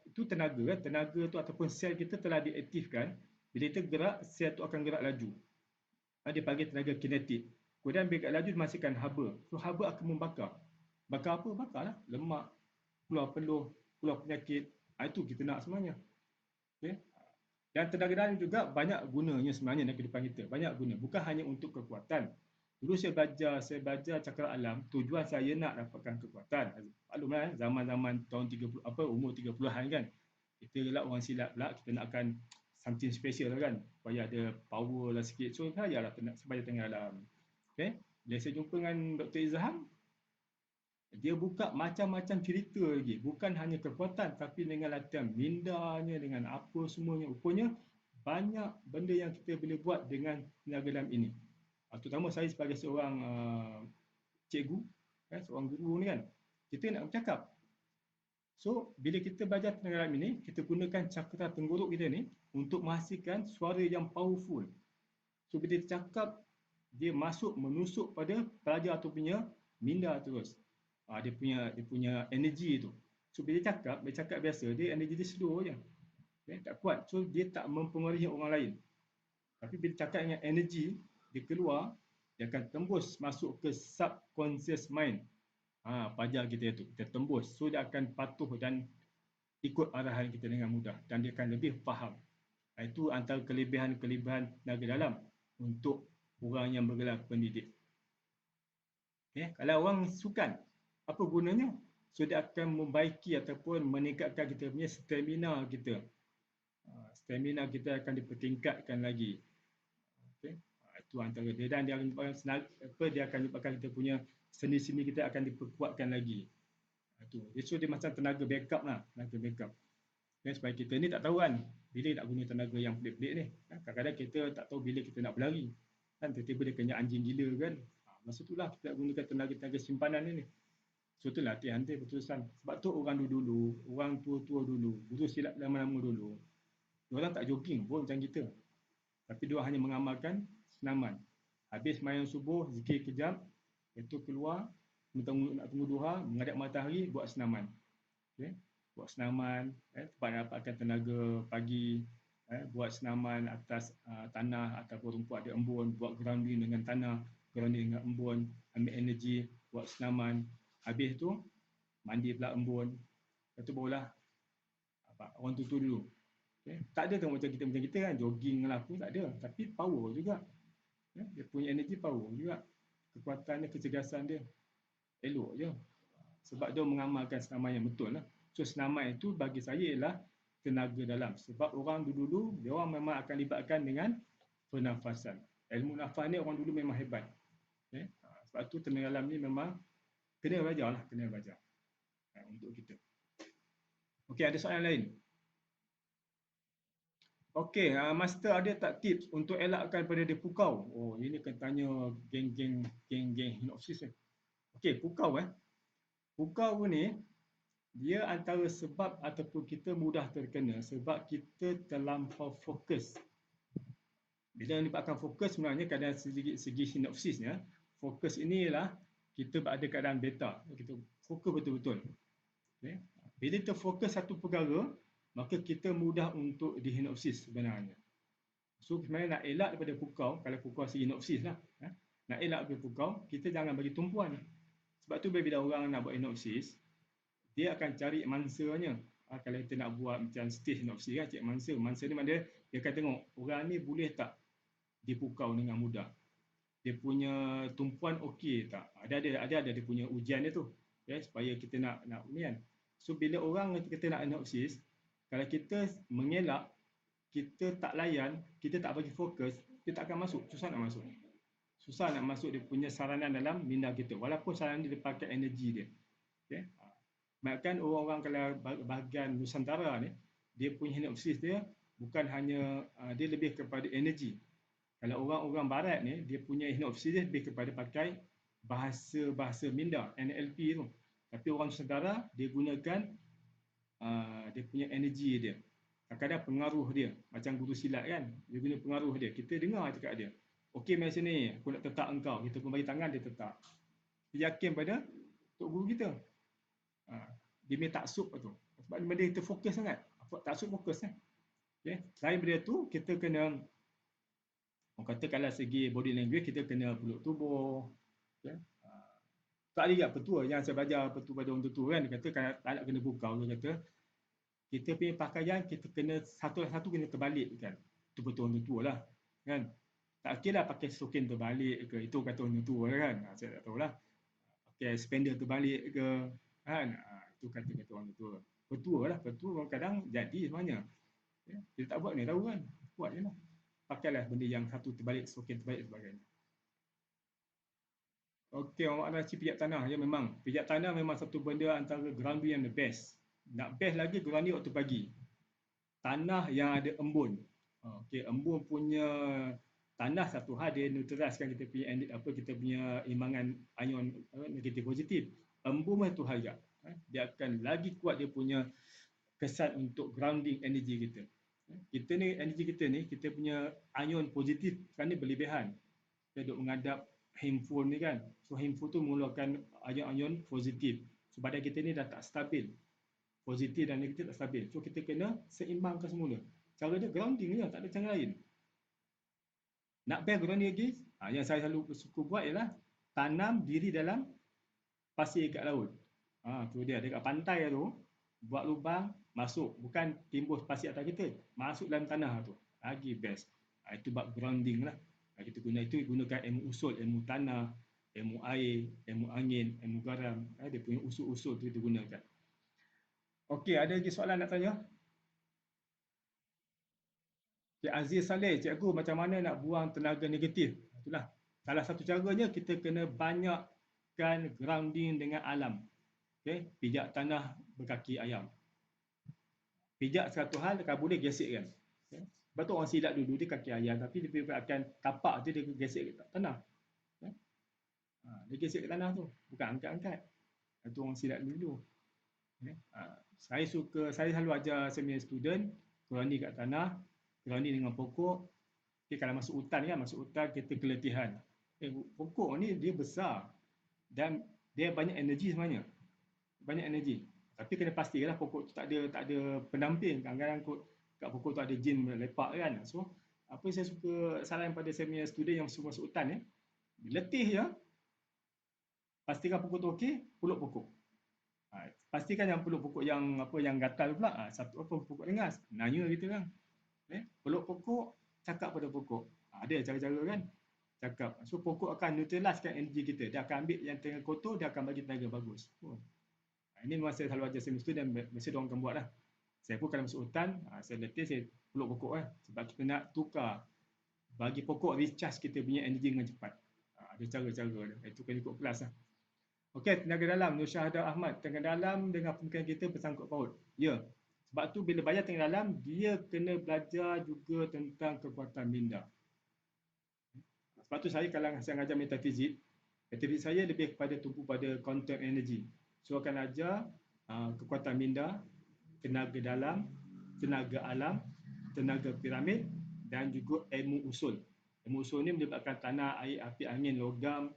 Speaker 1: itu tenaga. Tenaga tu ataupun sel kita telah diaktifkan. Bila kita gerak, sel tu akan gerak laju. Dia panggil tenaga kinetik. Kemudian bila laju dimasukkan haba. So haba akan membakar. Bakar apa? Bakarlah lemak, keluar peluh, keluar penyakit. Itu kita nak sebenarnya. Okay? Dan tenaga dalam juga banyak gunanya sebenarnya dalam kehidupan kita. Banyak guna. Bukan hanya untuk kekuatan. Dulu saya belajar cakra alam, tujuan saya nak dapatkan kekuatan. Maklumlah zaman-zaman tahun 30 umur 30-an kan. Kita lah orang silat pula, kita nakkan something special lah kan. Supaya ada power lah sikit. So saya lah sebagai tengah alam. Okay? Bila saya jumpa dengan Dr. Izham, dia buka macam-macam cerita lagi. Bukan hanya kekuatan, tapi dengan latihan mindanya, dengan apa semuanya. Rupanya, banyak benda yang kita boleh buat dengan tenaga dalam ini. Terutama saya sebagai seorang cikgu, seorang guru ni kan, kita nak bercakap. So, bila kita belajar tenaga dalam ini, kita gunakan cakra tenggorok kita ni untuk menghasilkan suara yang powerful. So, bila kita cakap, dia masuk menusuk pada pelajar tu punya minda terus. Dia punya energi tu. So bila cakap biasa, dia energi dia slow je. Okay? Tak kuat. So dia tak mempengaruhi orang lain. Tapi bila cakap dengan energi, dia keluar, dia akan tembus masuk ke subconscious mind. Pelajar kita tu. Kita tembus. So dia akan patuh dan ikut arahan kita dengan mudah. Dan dia akan lebih faham. Itu antara kelebihan-kelebihan tenaga dalam untuk orang yang bergelar pendidik. Okay? Kalau orang sukan, apa gunanya? So dia akan membaiki ataupun meningkatkan kita punya stamina kita. Stamina kita akan dipertingkatkan lagi. Okay? Itu antara dia. Dan dia akan menyebabkan kita punya sendi-sendi kita akan diperkuatkan lagi. Itu. So dia macam tenaga backup lah. Tenaga backup. Okay? Supaya kita ni tak tahu kan, bila nak guna tenaga yang pelik-pelik ni. Kadang-kadang kita tak tahu bila kita nak berlari. Kan tiba-tiba dia kena anjing gila kan. Masa itulah kita gunakan tenaga-tenaga simpanan ni. So tu latihan dia berterusan. Sebab tu orang dulu, orang tua-tua dulu, guru silat lama-lama dulu, diorang tak jogging pun macam kita. Tapi diorang hanya mengamalkan senaman. Habis main subuh, zikir kejap, itu keluar, nak tunggu duha, menghadap matahari, buat senaman. Okay? Buat senaman, tempat dapatkan tenaga pagi, buat senaman atas tanah ataupun rumput ada embun, buat grounding dengan tanah, grounding dengan embun, ambil energi, buat senaman. Habis tu, mandi pula embun. Lepas tu barulah orang tutu dulu. Okay? Tak ada tu macam kita kan, jogging lah pun tak ada. Tapi power juga. Dia punya energi power juga. Kekuatan dia, kecergasan dia. Elok je. Sebab dia mengamalkan senaman yang betul lah. So senaman itu bagi saya ialah tenaga dalam. Sebab orang dulu, dia orang memang akan libatkan dengan pernafasan. Ilmu nafas ni orang dulu memang hebat. Okay? Sebab tu tenaga dalam ni memang kena belajar lah, kena belajar untuk kita. Okey, ada soalan lain? Okey, Master ada tak tips untuk elakkan pada dia pukau? Oh, ini kena tanya geng-geng hinopsis ni. Okey, pukau Pukau ni, dia antara sebab ataupun kita mudah terkena sebab kita terlampau fokus Bila melibatkan fokus, sebenarnya keadaan segi sinopsisnya, fokus ini ialah kita berada keadaan beta. Kita fokus betul-betul. Okay. Bila kita fokus satu perkara, maka kita mudah untuk dihinopsis sebenarnya. So sebenarnya nak elak daripada pukau, kalau pukau sinopsis lah. Nak elak daripada pukau, kita jangan bagi tumpuan. Sebab tu bila orang nak buat hinopsis, dia akan cari mangsanya. Kalau kita nak buat macam stage hinopsis kan, cik mangsa. Mangsa ni mana dia akan tengok orang ni boleh tak dipukau dengan mudah. Dia punya tumpuan okey tak? Ada dia punya ujian dia tu. Okay, supaya kita nak ni kan. So bila orang kita nak anopsis, kalau kita mengelak, kita tak layan, kita tak bagi fokus, dia tak akan masuk, susah nak masuk. Susah nak masuk dia punya saranan dalam minda kita. Walaupun saranan dia pakai energi dia. Okay. Bahkan orang-orang kalau bahagian Nusantara ni, dia punya hinopsis dia bukan hanya, dia lebih kepada energi. Kalau orang-orang barat ni, dia punya hinopsis dia lebih kepada pakai bahasa minda, NLP tu. Tapi orang Nusantara, dia gunakan dia punya energi dia. Kadang-kadang pengaruh dia. Macam guru silat kan, dia guna pengaruh dia. Kita dengar cakap dia. Okey macam ni, aku nak tetap engkau. Kita pun bagi tangan, dia tetap. Dia yakin pada Tok Guru kita. Dia punya taksub tu. Sebab benda kita fokus sangat. Taksub fokus kan. Okay. Selain benda tu, kita kena, orang kata kalau segi body language, kita kena peluk tubuh. Okay. Tak ada juga petua yang saya belajar petua pada orang tua kan. Dia kata kalau tak nak kena bukau, dia kata kita punya pakaian, kita kena satu-satu kena terbalik kan. Itu betul orang tua lah. Kan. Tak okey lah pakai stokin terbalik ke. Itu kata orang tua lah kan. Saya tak tahulah. Pakai spender terbalik ke. Kan. Itu kata-kata orang tua. Petua lah. Petua kadang jadi sebenarnya. Ya. Kita tak buat ni tahu kan. Buat je lah. Pakailah benda yang satu terbalik, stokin terbalik sebagainya. Okey, orang makna pijak tanah. Ya memang. Pijak tanah memang satu benda antara grounding yang the best. Nak best lagi grounding waktu pagi. Tanah yang ada embun. Okey, embun punya tanah satu hal dia neutraliskan kita punya kita punya imbangan ion negatif positif. Embun satu hal juga. Dia akan lagi kuat dia punya kesan untuk grounding energi kita. Kita ni energi kita ni kita punya ion positif kan ni berlebihan. Kita duk menghadap handphone ni kan. So handphone tu mengeluarkan ion-ion positif. So badan kita ni dah tak stabil. Positif dan negatif tak stabil. So kita kena seimbangkan semula. Cara dia grounding je, tak ada cara lain. Nak best grounding lagi, yang saya selalu suka buat ialah tanam diri dalam pasir kat laut. Tu dia, dekat pantai tu, buat lubang, masuk. Bukan timbus pasir atas kita, masuk dalam tanah tu. Lagi best. Itu buat grounding lah. Kita gunakan ilmu usul, ilmu tanah, ilmu air, ilmu angin, ilmu garam. Dia punya usul-usul tu kita gunakan. Okey, ada lagi soalan nak tanya? Cik Aziz Saleh, cikgu macam mana nak buang tenaga negatif? Itulah. Salah satu caranya kita kena banyakkan grounding dengan alam. Okay? Pijak tanah berkaki ayam. Pijak satu hal, kalau boleh gesek kan. Okay? Sebab tu orang silat dulu, dia kaki ayam. Tapi dia akan tapak je, dia gesek ke tanah. Okay? Dia gesek ke tanah tu. Bukan angkat-angkat. Itu orang silat dulu. Okay? Saya selalu ajar seminar student, grounding kat tanah, grounding dengan pokok. Okay, kalau masuk hutan kan, masuk hutan kita keletihan. Pokok ni dia besar dan dia banyak energi sebenarnya. Banyak energi. Tapi kena pastikanlah pokok tu tak ada pendamping. Kadang-kadang kat pokok tu ada jin lepak kan. So, apa yang saya suka saran pada seminar student yang masuk hutan ni, letih je, pastikan pokok tu okey, peluk pokok. Pastikan yang peluk pokok yang gatal pula. Satu pokok dengas. Nanya kita kan. Peluk pokok, cakap pada pokok. Ada cara-cara kan? Cakap. So pokok akan neutraliskan energi kita. Dia akan ambil yang tengah kotor, dia akan bagi tenaga bagus. Ini memang saya selalu ajar semester dan mesti diorang akan buat lah. Saya pun kalau masuk hutan, saya letih, saya peluk pokok lah. Sebab kita nak tukar. Bagi pokok recharge kita punya energi dengan cepat. Ada cara-cara dia. Itu kan ikut kelas lah. Okey, tenaga dalam. Nur Syahadah Ahmad. Tenaga dalam dengan pemikiran kita bersangkut paut. Ya. Sebab tu bila belajar tengah dalam, dia kena belajar juga tentang kekuatan minda. Sebab tu saya kalau saya mengajar metafizik, metafizik saya lebih kepada tumpu pada quantum energy. So akan ajar kekuatan minda, tenaga dalam, tenaga alam, tenaga piramid dan juga ilmu usul. Ilmu usul ni melibatkan tanah, air, api, angin, logam,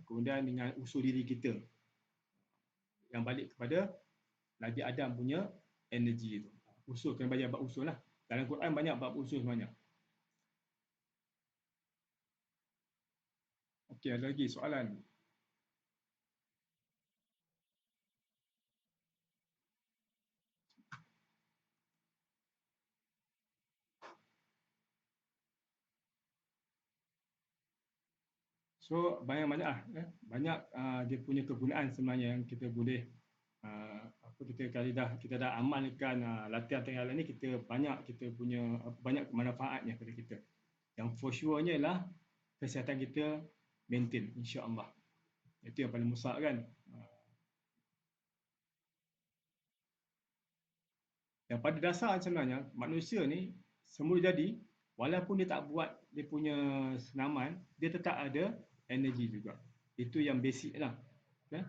Speaker 1: kemudian dengan usul diri kita yang balik kepada Nabi Adam punya energi itu. Usul, kena belajar bab usul lah. Dalam Quran banyak bab usul sebenarnya. Okey, ada lagi soalan? So banyak-banyak banyak dia punya kegunaan sebenarnya yang kita boleh apa kita dah amalkan latihan tengah ni, kita banyak kita punya banyak manfaatnya pada kita. Yang for sure-nya ialah kesihatan kita maintain insya-Allah. Itu yang paling besar kan. Yang pada dasar sebenarnya manusia ni semula jadi, walaupun dia tak buat dia punya senaman, dia tetap ada energi juga. Itu yang basic lah. Ya?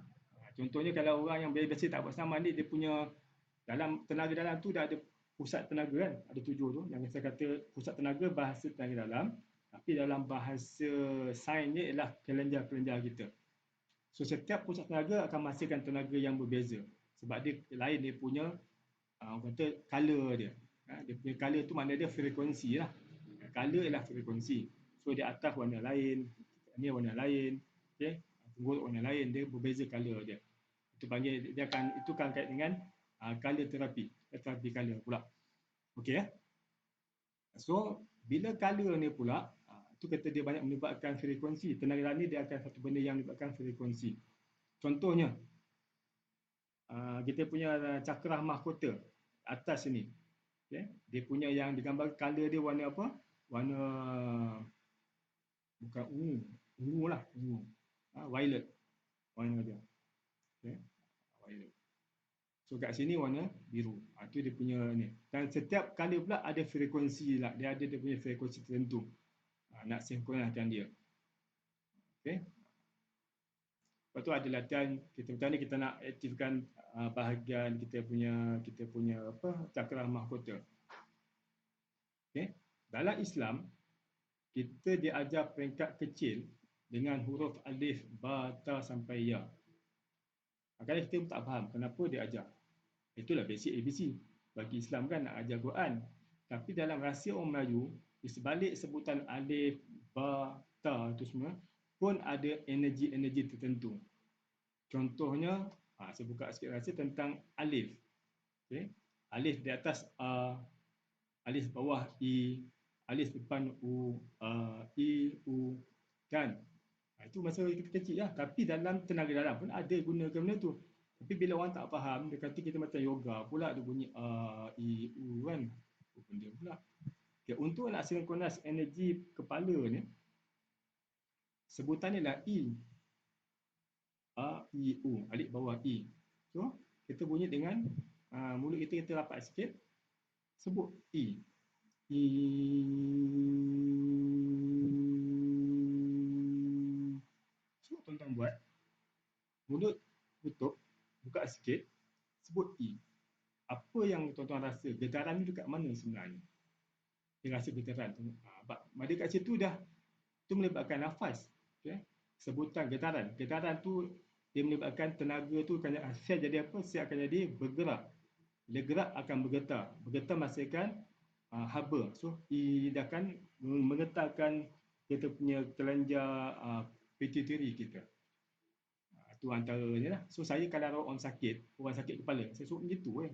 Speaker 1: Contohnya kalau orang yang biasa tak buat senaman ni, dia punya dalam tenaga dalam tu dah ada pusat tenaga kan, ada 7 tu. Yang saya kata pusat tenaga bahasa tenaga dalam, tapi dalam bahasa sainsnya ialah kelenjar-kelenjar kita. So setiap pusat tenaga akan menghasilkan tenaga yang berbeza. Sebab dia lain dia punya orang kata color dia. Dia punya color tu maknanya dia frekuensi lah. Color ialah frekuensi. So di atas warna lain, ni warna lain, okey. Tenggorok warna lain, dia berbeza color dia. Itu panggil dia akan itu kan kait dengan color terapi, terapi color pula. Okey ya. So bila color ni pula tu kata dia banyak melibatkan frekuensi. Tenaga dalam ni dia akan satu benda yang melibatkan frekuensi. Contohnya kita punya cakra mahkota atas sini. Okay. Dia punya yang digambar color dia warna apa? Warna bukan ungu. Ungu lah. Ungu. Violet. Warna dia. Okay. Violet. So kat sini warna biru. Itu dia punya ni. Dan setiap color pula ada frekuensi lah. Dia ada dia punya frekuensi tertentu. Nak sinkronkan dia. Okay. Lepas tu ada latihan kita macam ni kita nak aktifkan bahagian kita punya apa cakra mahkota. Okay. Dalam Islam kita diajar peringkat kecil dengan huruf alif, ba, ta sampai ya. Kadang kita pun tak faham kenapa dia ajar. Itulah basic ABC. Bagi Islam kan nak ajar Quran. Tapi dalam rahsia orang Melayu, di sebalik sebutan alif, ba, ta itu semua pun ada energi-energi tertentu. Contohnya, saya buka sikit rahsia tentang alif. Okay. Alif di atas A, alif bawah I, alif depan U, I, U, kan? Itu masa kita kecil lah. Tapi dalam tenaga dalam pun ada gunakan benda tu. Tapi bila orang tak faham, dia kata kita macam yoga pula, dia bunyi A, I, U kan? Apa benda pula? Okay, untuk nak sinkronis energi kepala ni, sebutannya lah I. A, I, U. Alif bawah I. So, kita bunyi dengan mulut kita rapat sikit. Sebut I. I. So, tuan-tuan buat. Mulut tutup. Buka sikit. Sebut I. Apa yang tuan-tuan rasa? Getaran ni dekat mana sebenarnya? Dia rasa getaran. Pada kat situ dah. Itu melibatkan nafas. Okay? Sebutan getaran. Getaran tu dia melibatkan tenaga tu sel jadi apa? Sel akan jadi bergerak. Bila gerak akan bergetar. Bergetar menghasilkan haba. So, dia akan menggetarkan kita punya kelenjar pituitary kita. Itu antaranya lah. So, saya kalau orang sakit kepala, saya suruh begitu kan.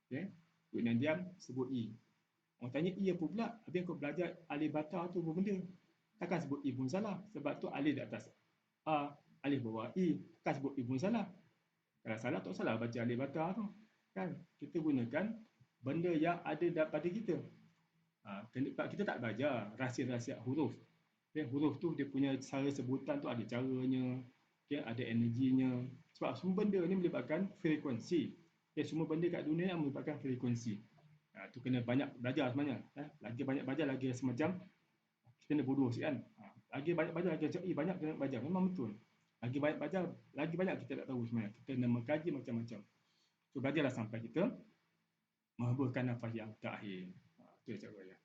Speaker 1: Okay? Duduk dan diam, sebut I. Orang tanya I apa pula? Habis kau belajar alif bata tu apa benda? Takkan sebut I pun salah. Sebab tu alif di atas A, alif bawah I. Takkan sebut I pun salah. Kalau salah, tak salah baca alif bata tu. Kan? Kita gunakan benda yang ada daripada kita. Kita tak belajar rahsia-rahsia huruf. Okay? Huruf tu dia punya cara sebutan tu ada caranya. Okay? Ada energinya. Sebab semua benda ni melibatkan frekuensi. Okay? Semua benda kat dunia yang melibatkan frekuensi. Tu kena banyak belajar sebenarnya. Lagi banyak belajar, lagi semacam kita kena bodoh sikit kan. Lagi banyak belajar, lagi macam banyak kena belajar. Memang betul. Lagi banyak belajar, lagi banyak kita tak tahu sebenarnya. Kita kena mengkaji macam-macam. So belajarlah sampai kita menghaburkan nafas yang terakhir. Itu cara dia.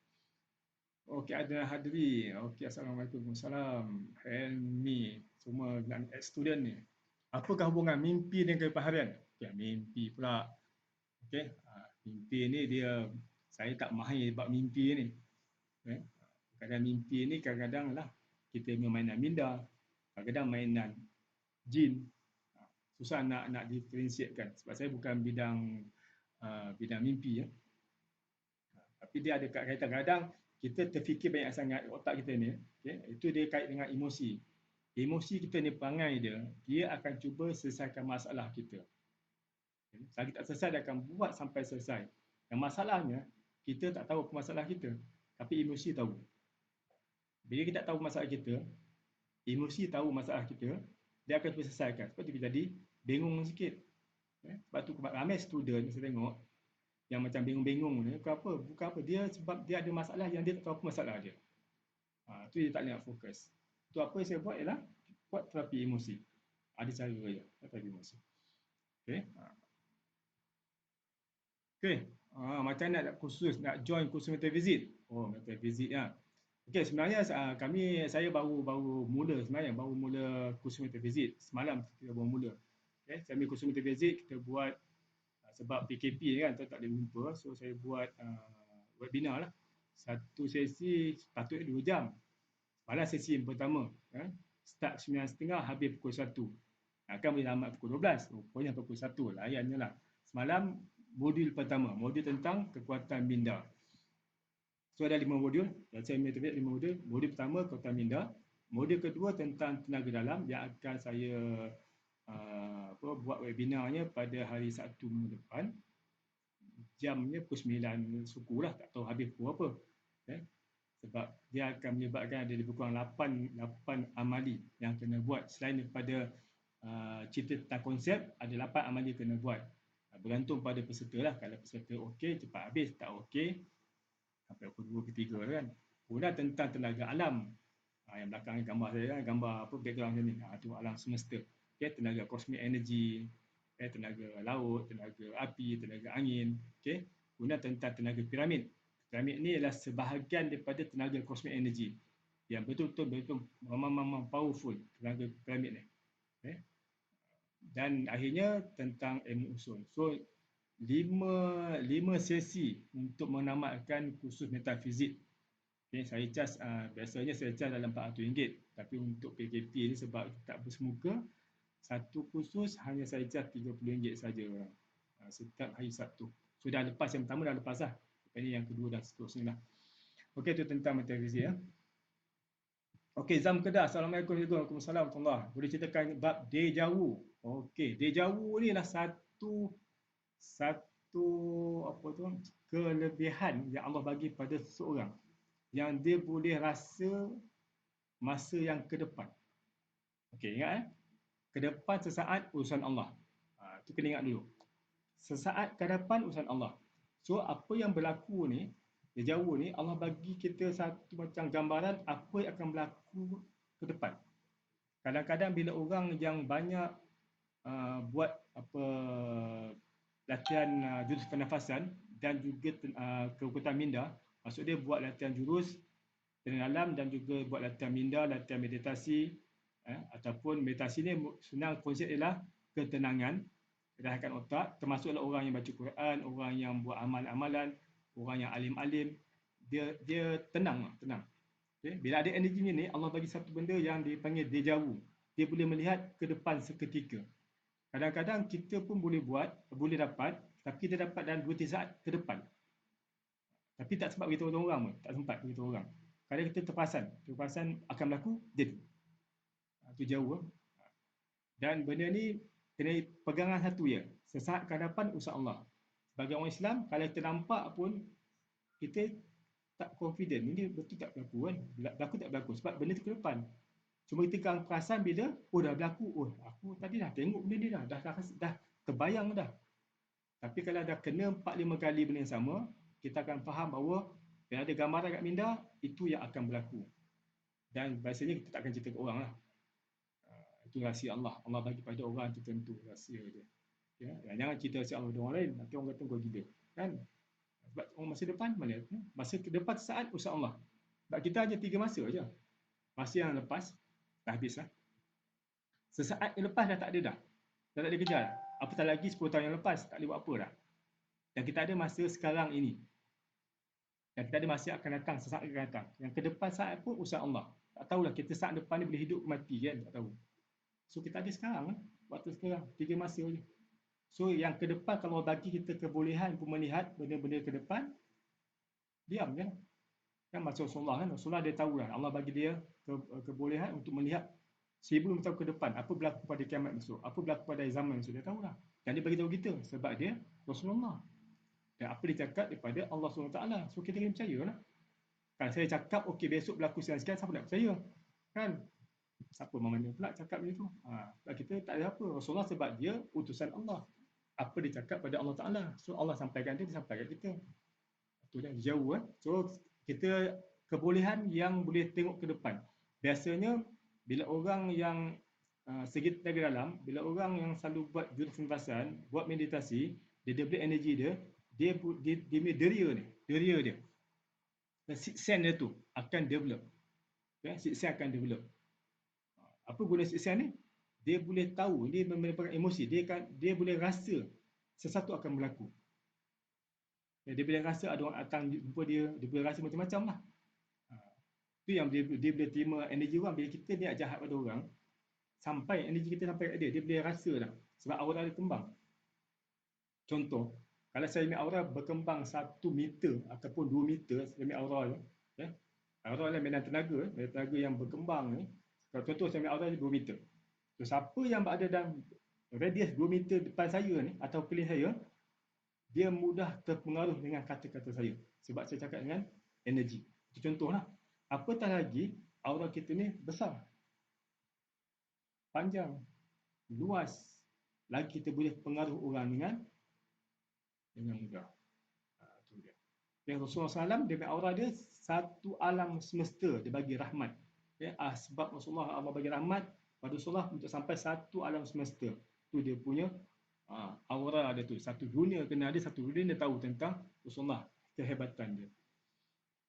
Speaker 1: Okey, ada Hadri. Okey, Assalamualaikum. Salam. Helmi. Semua student ni. Apakah hubungan mimpi dengan kepaharan? Okey, mimpi pula. Okey, mimpi ni dia, saya tak mahir bab mimpi ni. Eh? Kadang mimpi ni kadang-kadang lah kita mainan minda, kadang-kadang mainan jin. Susah nak diferensiatkan sebab saya bukan bidang mimpi ya. Tapi dia ada kaitan, kadang kita terfikir banyak sangat otak kita ni, itu dia kait dengan emosi. Emosi kita ni perangai dia akan cuba selesaikan masalah kita. Selagi tak selesai, dia akan buat sampai selesai. Yang masalahnya, kita tak tahu apa masalah kita, tapi emosi tahu. Bila kita tak tahu masalah kita, emosi tahu masalah kita, dia akan cuba selesaikan. Sebab tu kita jadi bingung sikit. Sebab tu ramai student saya tengok yang macam bingung-bingung ni, bukan apa, dia sebab dia ada masalah yang dia tak tahu apa masalah dia. Tu dia tak boleh nak fokus. Tu apa yang saya buat ialah buat terapi emosi. Ada cara je, terapi emosi. Okey. Okey. Macam nak kursus, nak join kursus metafizik. Oh, metafizik ya. Okey, sebenarnya saya baru mula sebenarnya, baru mula kursus metafizik. Semalam kita baru mula. Okey, saya ambil kursus metafizik, kita buat sebab PKP kan, tak boleh jumpa. So saya buat webinar lah. Satu sesi patutnya 2 jam. Malah sesi yang pertama, start 9.30, habis pukul 1. Kan boleh tamat pukul 12. Rupanya pukul 1, layannya lah. Semalam modul pertama, modul tentang kekuatan minda. So ada 5 modul, dan saya ambil 5 modul. Modul pertama kekuatan minda, modul kedua tentang tenaga dalam yang akan saya buat webinarnya pada hari Sabtu minggu depan. Jamnya pukul 9 suku lah, tak tahu habis pukul apa. Sebab dia akan menyebabkan ada lebih kurang 8 amali yang kena buat. Selain daripada cerita tentang konsep, ada 8 amali kena buat. Bergantung pada peserta lah. Kalau peserta okey, cepat habis. Tak okey, sampai pukul 2 ke 3 kan. Kemudian tentang tenaga alam. Yang belakang ni gambar saya kan, gambar apa background saya ni. Itu alam semesta. Tenaga cosmic energy, tenaga laut, tenaga api, tenaga angin. Kemudian tentang tenaga piramid. Piramid ni adalah sebahagian daripada tenaga cosmic energy yang betul-betul memang powerful, tenaga piramid ni. Dan akhirnya tentang ilmu usul. So 5 sesi untuk menamatkan kursus metafizik. Saya charge, biasanya saya charge dalam RM400, tapi untuk PKP ni sebab tak bersemuka, satu kursus hanya saya charge RM30 saja setiap hari Sabtu. So dah lepas yang pertama, dah lepas lah. Ini yang kedua dan seterusnya lah. Okey, itu tentang metafizik ya. Okey, Zam Kedah. Assalamualaikum warahmatullahi wabarakatuh. Boleh ceritakan bab deja vu. Okey, deja vu ni lah satu apa tu, kelebihan yang Allah bagi pada seseorang yang dia boleh rasa masa yang ke depan. Okey, ingat ke depan sesaat urusan Allah. Itu kena ingat dulu. Sesaat ke depan urusan Allah. So apa yang berlaku ni, deja vu ni, Allah bagi kita satu macam gambaran apa yang akan berlaku ke depan. Kadang-kadang bila orang yang banyak buat apa latihan jurus pernafasan dan juga kekuatan minda, maksud dia buat latihan jurus dalam dan juga buat latihan minda, latihan meditasi, ataupun meditasi ni senang konsep ialah ketenangan, redakan otak, termasuklah orang yang baca Quran, orang yang buat amalan-amalan, orang yang alim-alim, dia tenang. Okay? Bila ada energi ni, Allah bagi satu benda yang dipanggil deja vu. Dia boleh melihat ke depan seketika. Kadang-kadang kita pun boleh dapat, tapi dia dapat dalam 2-3 saat ke depan. Tapi tak sempat beritahu orang pun, tak sempat beritahu orang. Kalau kita terperasan akan berlaku, jadi. Itu jauh. Dan benda ni kena pegangan satu je. Sesaat ke depan usaha Allah. Sebagai orang Islam, kalau kita nampak pun, kita tak confident. Ini betul tak berlaku kan? Berlaku tak berlaku? Sebab benda tu ke depan. Cuma kita akan perasan bila, dah berlaku. Aku tadi dah tengok benda ni dah terbayang dah. Tapi kalau dah kena 4-5 kali benda yang sama, kita akan faham bahawa bila ada gambaran kat minda, itu yang akan berlaku. Dan biasanya kita tak akan cerita ke orang lah. Itu rahsia Allah. Allah bagi pada orang tertentu rahsia dia. Jangan cerita rahsia Allah dengan orang lain. Nanti orang kata kau gila. Kan? Sebab orang masa depan mana? Masa ke depan saat usaha Allah.
Speaker 2: Sebab kita hanya 3 masa je. Masa yang lepas, dah habis lah. Sesaat yang lepas dah tak ada dah. Dah tak ada kerja dah. Apatah lagi 10 tahun yang lepas, tak boleh buat apa dah. Dan kita ada masa sekarang ini. Dan kita ada masa yang akan datang, sesaat akan datang. Yang ke depan saat pun usaha Allah. Tak tahulah kita saat depan ni boleh hidup mati kan, tak tahu. So kita ada sekarang lah. Waktu sekarang, 3 masa je. So yang ke depan kalau bagi kita kebolehan untuk melihat benda-benda ke depan, diam je. Kan macam Rasulullah kan, Rasulullah dia tahu lah. Allah bagi dia kebolehan untuk melihat 1000 tahun ke depan, apa berlaku pada kiamat besok, apa berlaku pada zaman besok, dia tahu lah. Dan dia bagi tahu kita sebab dia Rasulullah. Dan apa dia cakap daripada Allah SWT. So kita kena percaya lah. Kan saya cakap, okey besok berlaku sekian-sekian, siapa nak percaya? Kan? Siapa mana pula cakap macam tu? Kita tak ada apa. Rasulullah sebab dia utusan Allah. Apa dia cakap pada Allah Ta'ala. So Allah sampaikan dia sampaikan kita. Itu dah jauh kan. So kita kebolehan yang boleh tengok ke depan. Biasanya bila orang yang segi tenaga dalam, bila orang yang selalu buat jurus pernafasan, buat meditasi, dia develop energi dia, dia deria dia. Dan sixth sense dia tu akan develop. Okay? Sixth sense akan develop. Apa guna sixth sense ni? Dia boleh tahu, dia merupakan emosi, dia boleh rasa sesuatu akan berlaku. Dia boleh rasa ada orang datang jumpa dia boleh rasa macam-macam lah. Itu yang dia boleh terima energi orang. Bila kita niat jahat pada orang, sampai energi kita sampai kat dia boleh rasa dah. Sebab aura dia kembang. Contoh, kalau saya ambil aura berkembang 1 meter ataupun 2 meter, saya ambil aura je. Okay? Aura adalah medan tenaga yang berkembang ni. Kalau contoh saya ambil aura 2 meter. So, siapa yang berada dalam radius 2 meter depan saya ni, atau pilih saya, dia mudah terpengaruh dengan kata-kata saya. Sebab saya cakap dengan energi. Itu contohlah. Apatah lagi, aura kita ni besar, panjang, luas. Lagi kita boleh pengaruh orang dengan mudah. Itu dia. Dan Rasulullah SAW, dia aura dia satu alam semesta, dia bagi rahmat. Sebab Rasulullah Allah bagi rahmat pada Rasulullah untuk sampai satu alam semesta. Itu dia punya aura dia tu. Satu dunia kena ada, satu dunia dia tahu tentang Rasulullah, kehebatan dia.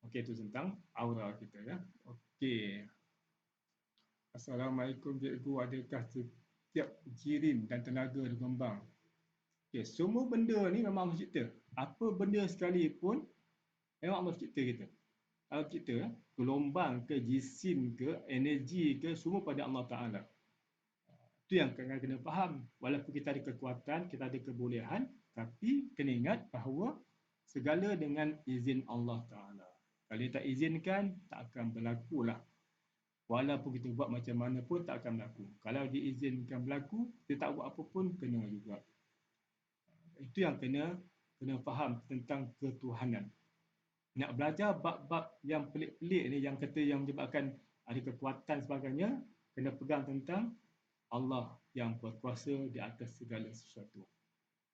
Speaker 2: Okey, itu tentang aura kita ya. Okey. Assalamualaikum cikgu, adakah setiap jirim dan tenaga berkembang? Okey, semua benda ni memang Allah cipta. Apa benda sekalipun memang Allah cipta kita. Allah cipta gelombang ke, jisim ke, energi ke, semua pada Allah Ta'ala. Itu yang kena faham. Walaupun kita ada kekuatan, kita ada kebolehan, tapi kena ingat bahawa segala dengan izin Allah Ta'ala. Kalau dia tak izinkan, tak akan berlaku lah. Walaupun kita buat macam mana pun, tak akan berlaku. Kalau diizinkan berlaku, kita tak buat apa pun, kena juga. Itu yang kena faham tentang ketuhanan. Nak belajar bab-bab yang pelik-pelik ni, yang kata yang menyebabkan ada kekuatan sebagainya, kena pegang tentang Allah yang berkuasa di atas segala sesuatu.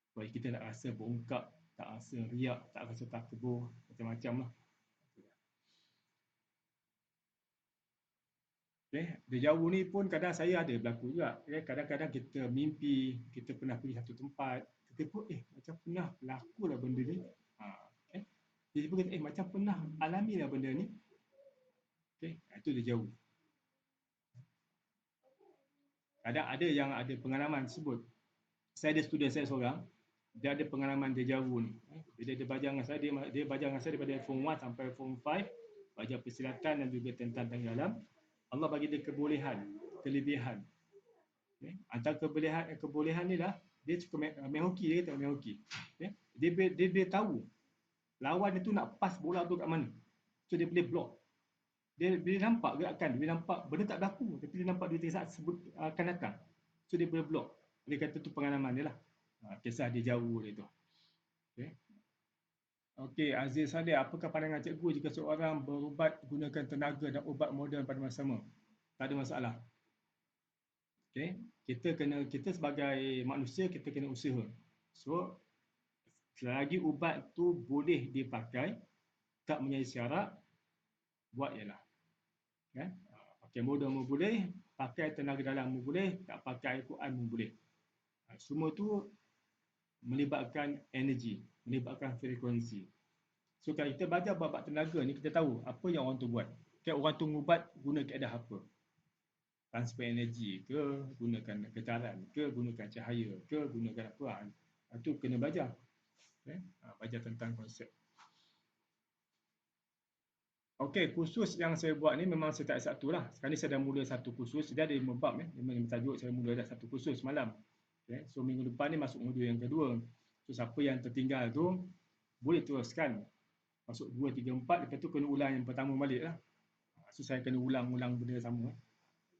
Speaker 2: Supaya kita tak rasa bongkak, tak rasa riak, tak rasa takbur, macam-macam lah. Okay. Di jauh ni pun kadang saya ada berlaku juga. Okay. Kadang-kadang kita mimpi, kita pernah pergi satu tempat, kita pun macam pernah berlaku lah benda ni. Okay. Jadi pun kata, macam pernah alami lah benda ni. Okay. Itu dia jauh. Kadang ada yang ada pengalaman tersebut. Saya ada student saya seorang, dia ada pengalaman dia jauh ni. Bila dia belajar dengan saya, dia belajar dengan saya daripada form 1 sampai form 5, belajar persilatan dan juga tentang dalam. Allah bagi dia kelebihan. Okay. Antara kebolehan ni lah, dia suka main hoki, dia kata main hoki. Okay. Dia tahu lawan dia tu nak pass bola tu kat mana. So dia boleh block. Dia nampak gerakan, dia nampak benda tak berlaku, tapi dia nampak dia saat sebut akan datang. So dia boleh block. Dia kata tu pengalaman dia lah. Kisah dia jauh dia tu. Okay. Okey, Aziz Saleh, apakah pandangan cikgu jika seorang berubat gunakan tenaga dan ubat moden pada masa sama? Tak ada masalah. Okey, kita sebagai manusia kita kena usaha. So, selagi ubat tu boleh dipakai, tak menyalahi syarat, buat jelah. Kan? Pakai moden pun boleh, pakai tenaga dalam pun boleh, tak pakai Al-Quran pun boleh. Semua tu melibatkan energi, melibatkan frekuensi. So kalau kita belajar bab tenaga ni, kita tahu apa yang orang tu buat. Kayak orang tu ngubat guna keadaan apa. Transfer energi ke, gunakan getaran ke, gunakan cahaya ke, gunakan apa. Itu kena belajar. Okay? Belajar tentang konsep. Okey, kursus yang saya buat ni memang saya tak satu lah. Sekarang ni saya dah mula satu kursus. Dia ada 5 bab ya. 5 tajuk, saya mula dah satu kursus malam. Okay? So minggu depan ni masuk modul yang kedua. So siapa yang tertinggal tu boleh teruskan. Masuk 2, 3, 4, lepas tu kena ulang yang pertama balik lah. So saya kena ulang-ulang benda sama.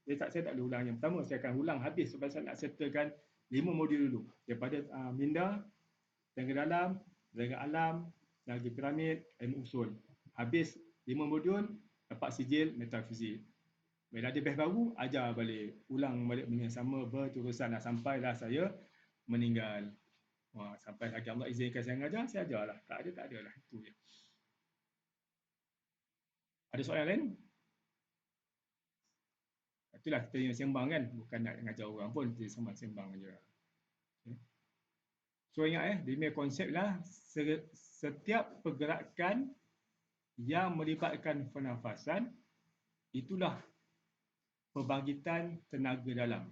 Speaker 2: Saya tak boleh ulang yang pertama. Saya akan ulang habis sebab saya nak settlekan 5 modul dulu. Daripada minda, tenaga dalam, tenaga alam, tenaga piramid, ilmu usul. Habis 5 modul, dapat sijil metafizik. Bila ada batch baru, ajar balik. Ulang balik benda yang sama berterusan sampailah saya meninggal. Wah, sampai lagi Allah izinkan saya mengajar, saya ajarlah. Tak ada lah. Itu je. Ada soalan lain? Itulah kita yang sembang kan. Bukan nak mengajar orang pun, kita sembang je. Okay. So ingat dia punya konsep lah, setiap pergerakan yang melibatkan pernafasan, itulah pembangkitan tenaga dalam.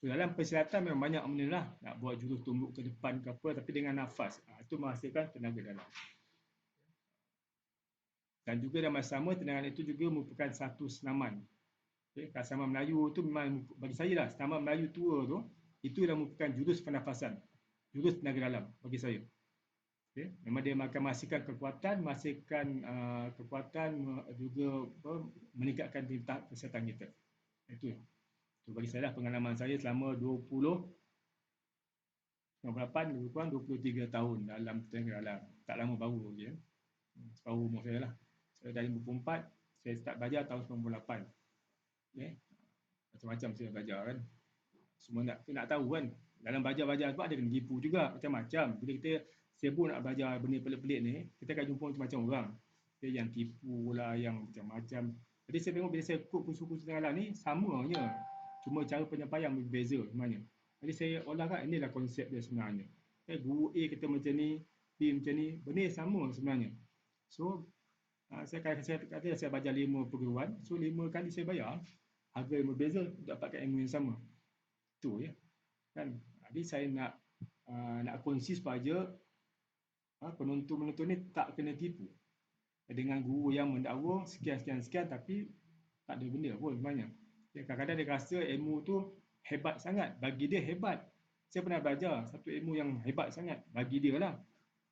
Speaker 2: So, dalam persilatan memang banyak benda lah. Nak buat jurus tumbuk ke depan ke apa, tapi dengan nafas. Itu menghasilkan tenaga dalam. Dan juga dalam masa sama, tenaga itu juga merupakan satu senaman. Okay, kalau senaman Melayu tu memang bagi saya lah, senaman Melayu tua tu, itu dah merupakan jurus pernafasan. Jurus tenaga dalam bagi saya. Okay. Memang dia akan menghasilkan kekuatan juga meningkatkan tingkat kesihatan kita. Itu bagi saya lah pengalaman saya selama 98, lebih kurang 23 tahun dalam tenaga dalam. Tak lama baru lagi. Separuh umur saya lah. Saya dari 54, saya start belajar tahun 98. Okay. Macam-macam saya belajar kan. Semua nak tahu kan. Dalam belajar-belajar sebab ada kena tipu juga. Macam-macam. Bila kita sibuk nak belajar benda pelik-pelik ni, kita akan jumpa macam-macam orang. Okay, yang tipu lah, yang macam-macam. Jadi saya tengok bila saya ikut kursus-kursus tenaga dalam ni, sama je. Cuma cara penyampaian berbeza sebenarnya. Jadi saya olahkan inilah konsep dia sebenarnya. Okay, guru A kata macam ni, B macam ni, benda sama sebenarnya. So, saya kata saya belajar 5 perguruan, so 5 kali saya bayar, harga yang berbeza untuk dapatkan ilmu yang sama. Itu ya. Kan? Jadi saya nak kongsi supaya penonton-penonton ni tak kena tipu dengan guru yang mendakwa sekian, tapi tak ada benda pun sebenarnya. Kadang-kadang dia rasa ilmu tu hebat sangat. Bagi dia hebat. Saya pernah belajar satu ilmu yang hebat sangat. Bagi dia lah.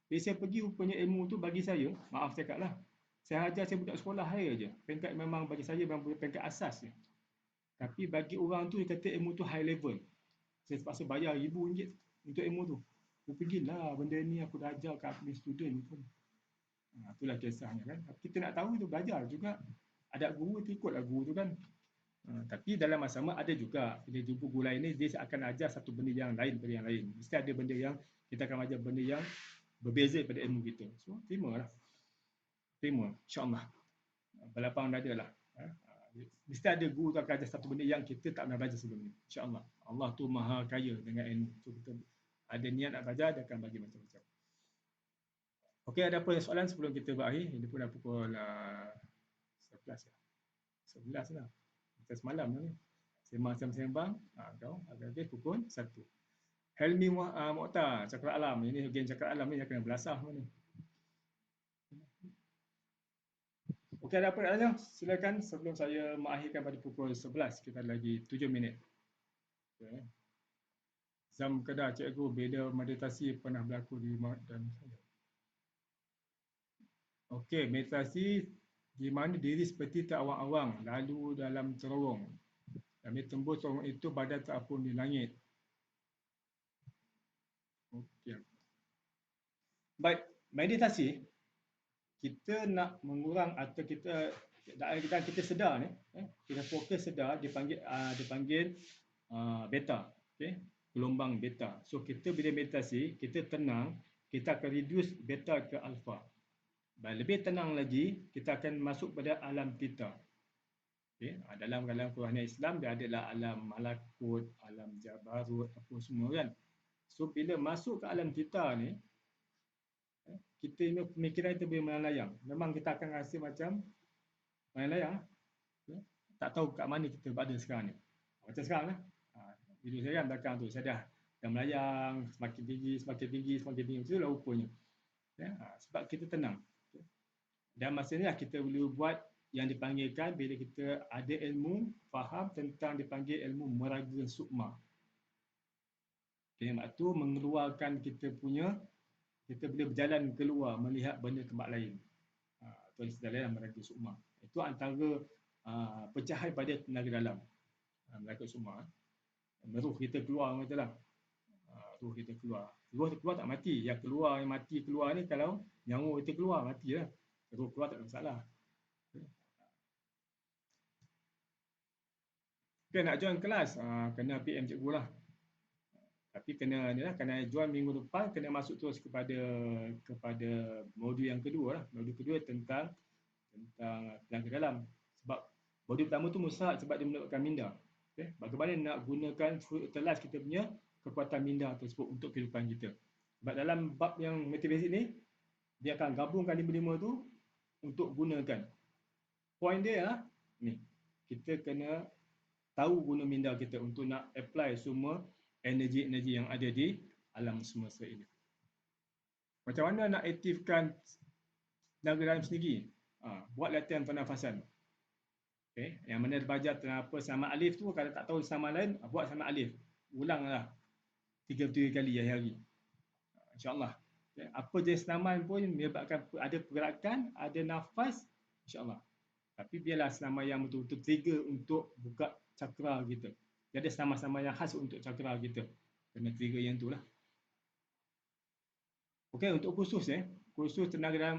Speaker 2: Jadi saya pergi rupanya ilmu tu bagi saya, maaf cakap lah, saya ajar saya budak sekolah saya je. Peringkat memang bagi saya memang peringkat asas je. Tapi bagi orang tu dia kata ilmu tu high level. Saya terpaksa bayar RM1,000 untuk ilmu tu. Aku pergilah benda ni aku dah ajar kat aku student pun. Itulah kisahnya kan. Kita nak tahu tu belajar juga. Ada guru ikutlah guru tu kan. Tapi dalam masa sama ada juga bila jumpa guru lain ni dia akan ajar satu benda yang lain daripada yang lain. Mesti ada benda yang kita akan ajar benda yang berbeza daripada ilmu kita. So terima insya-Allah. Berlapang dada lah. Mesti ada guru tu akan ajar satu benda yang kita tak pernah belajar sebelum ni. InsyaAllah. Allah tu maha kaya dengan ilmu. So kita ada niat nak belajar, dia akan bagi macam-macam. Okey, ada apa soalan sebelum kita berakhir? Ini pun dah pukul 11 ya. 11 lah. Kita semalam ni. Sembang-sembang. Kau agak-agak pukul 1. Helmi Mokhtar, cakap alam. Ini game cakap alam ni yang kena belasah ni. Okey, ada apa nak tanya? Silakan sebelum saya mengakhirkan pada pukul 11. Kita ada lagi 7 minit. Okay. Zam Kedah, cikgu, beda meditasi pernah berlaku di dan saya. Okey, meditasi di mana diri seperti terawang-awang lalu dalam terowong. Kami tembus terowong itu badan terapung di langit. Okey. Baik, meditasi kita nak mengurang atau kita sedar ni, kita fokus sedar dipanggil beta, okey, gelombang beta. So kita bila meditasi, kita tenang, kita akan reduce beta ke alpha. Lebih tenang lagi, kita akan masuk pada alam theta. Okay. Dalam kerohanian Islam, dia adalah alam malakut, alam jabarut, apa semua kan. So bila masuk ke alam theta ni, Kita punya pemikiran kita boleh melayang. Memang kita akan rasa macam melayang. Tak tahu kat mana kita berada sekarang ni. Macam sekarang lah. Video saya kan belakang tu. Saya dah melayang semakin tinggi, semakin tinggi, semakin tinggi. Itulah rupanya. Sebab kita tenang. Dan masa ni lah kita boleh buat yang dipanggilkan bila kita ada ilmu, faham tentang dipanggil ilmu meraga sukma. Kalimat tu mengeluarkan kita punya, kita boleh berjalan keluar melihat benda tempat lain. Itu istilah lain meraga sukma. Itu antara pecahan pada tenaga dalam. Meraga sukma. Ruh kita keluar kata lah. Ruh kita keluar. Ruh kita keluar tak mati. Yang keluar, yang mati keluar ni kalau nyawa kita keluar, mati lah. Ruh keluar tak ada masalah. Okay, nak join kelas, kena PM cikgu lah. Tapi kena ni lah, kena join minggu depan, kena masuk terus kepada modul yang kedua lah. Modul kedua tentang tenaga dalam. Sebab modul pertama tu mustahak sebab dia mendapatkan minda. Okay? Bagaimana nak gunakan utilize kita punya kekuatan minda tersebut untuk kehidupan kita. Sebab dalam bab yang metafisik ni, dia akan gabungkan lima-lima tu untuk gunakan. Point dia lah, ni. Kita kena tahu guna minda kita untuk nak apply semua energi-energi yang ada di alam semesta ini. Macam mana nak aktifkan tenaga dalam sendiri? Buat latihan pernafasan. Okay. Yang mana belajar apa sama alif tu, kalau tak tahu sama lain, buat sama alif. Ulanglah 3-3 kali hari-hari. InsyaAllah. Okay. Apa jenis senaman pun menyebabkan ada pergerakan, ada nafas, insyaAllah. Tapi biarlah senaman yang betul-betul trigger untuk buka cakra kita. Jadi senaman-senaman yang khas untuk cakra kita. Kena trigger yang tu lah. Okey, untuk kursus kursus tenaga dalam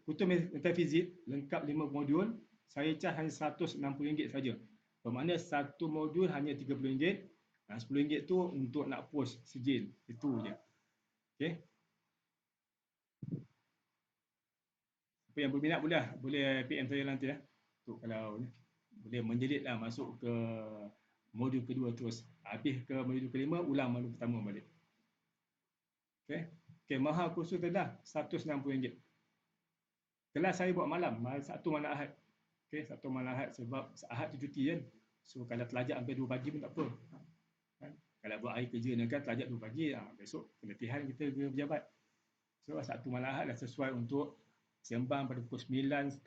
Speaker 2: kursus metafizik lengkap 5 modul, saya charge hanya RM160 saja. Bermakna satu modul hanya RM30 dan RM10 tu untuk nak post sijil. Itu je. Okey. Siapa yang berminat boleh PM saya nanti lah. Tu kalau boleh menjelitlah masuk ke modul kedua terus. Habis ke modul kelima, ulang modul pertama balik. Okey. Okey, mahal kursus tu dah RM160. Kelas saya buat malam, Sabtu malam Ahad. Okey, Sabtu malam Ahad sebab Ahad tu cuti kan. So kalau telajak sampai 2 pagi pun tak apa. Kan? Kalau buat hari kerja ni kan telajak 2 pagi, besok pelatihan kita ke pejabat. So Sabtu malam Ahad dah sesuai untuk sembang pada pukul 9.30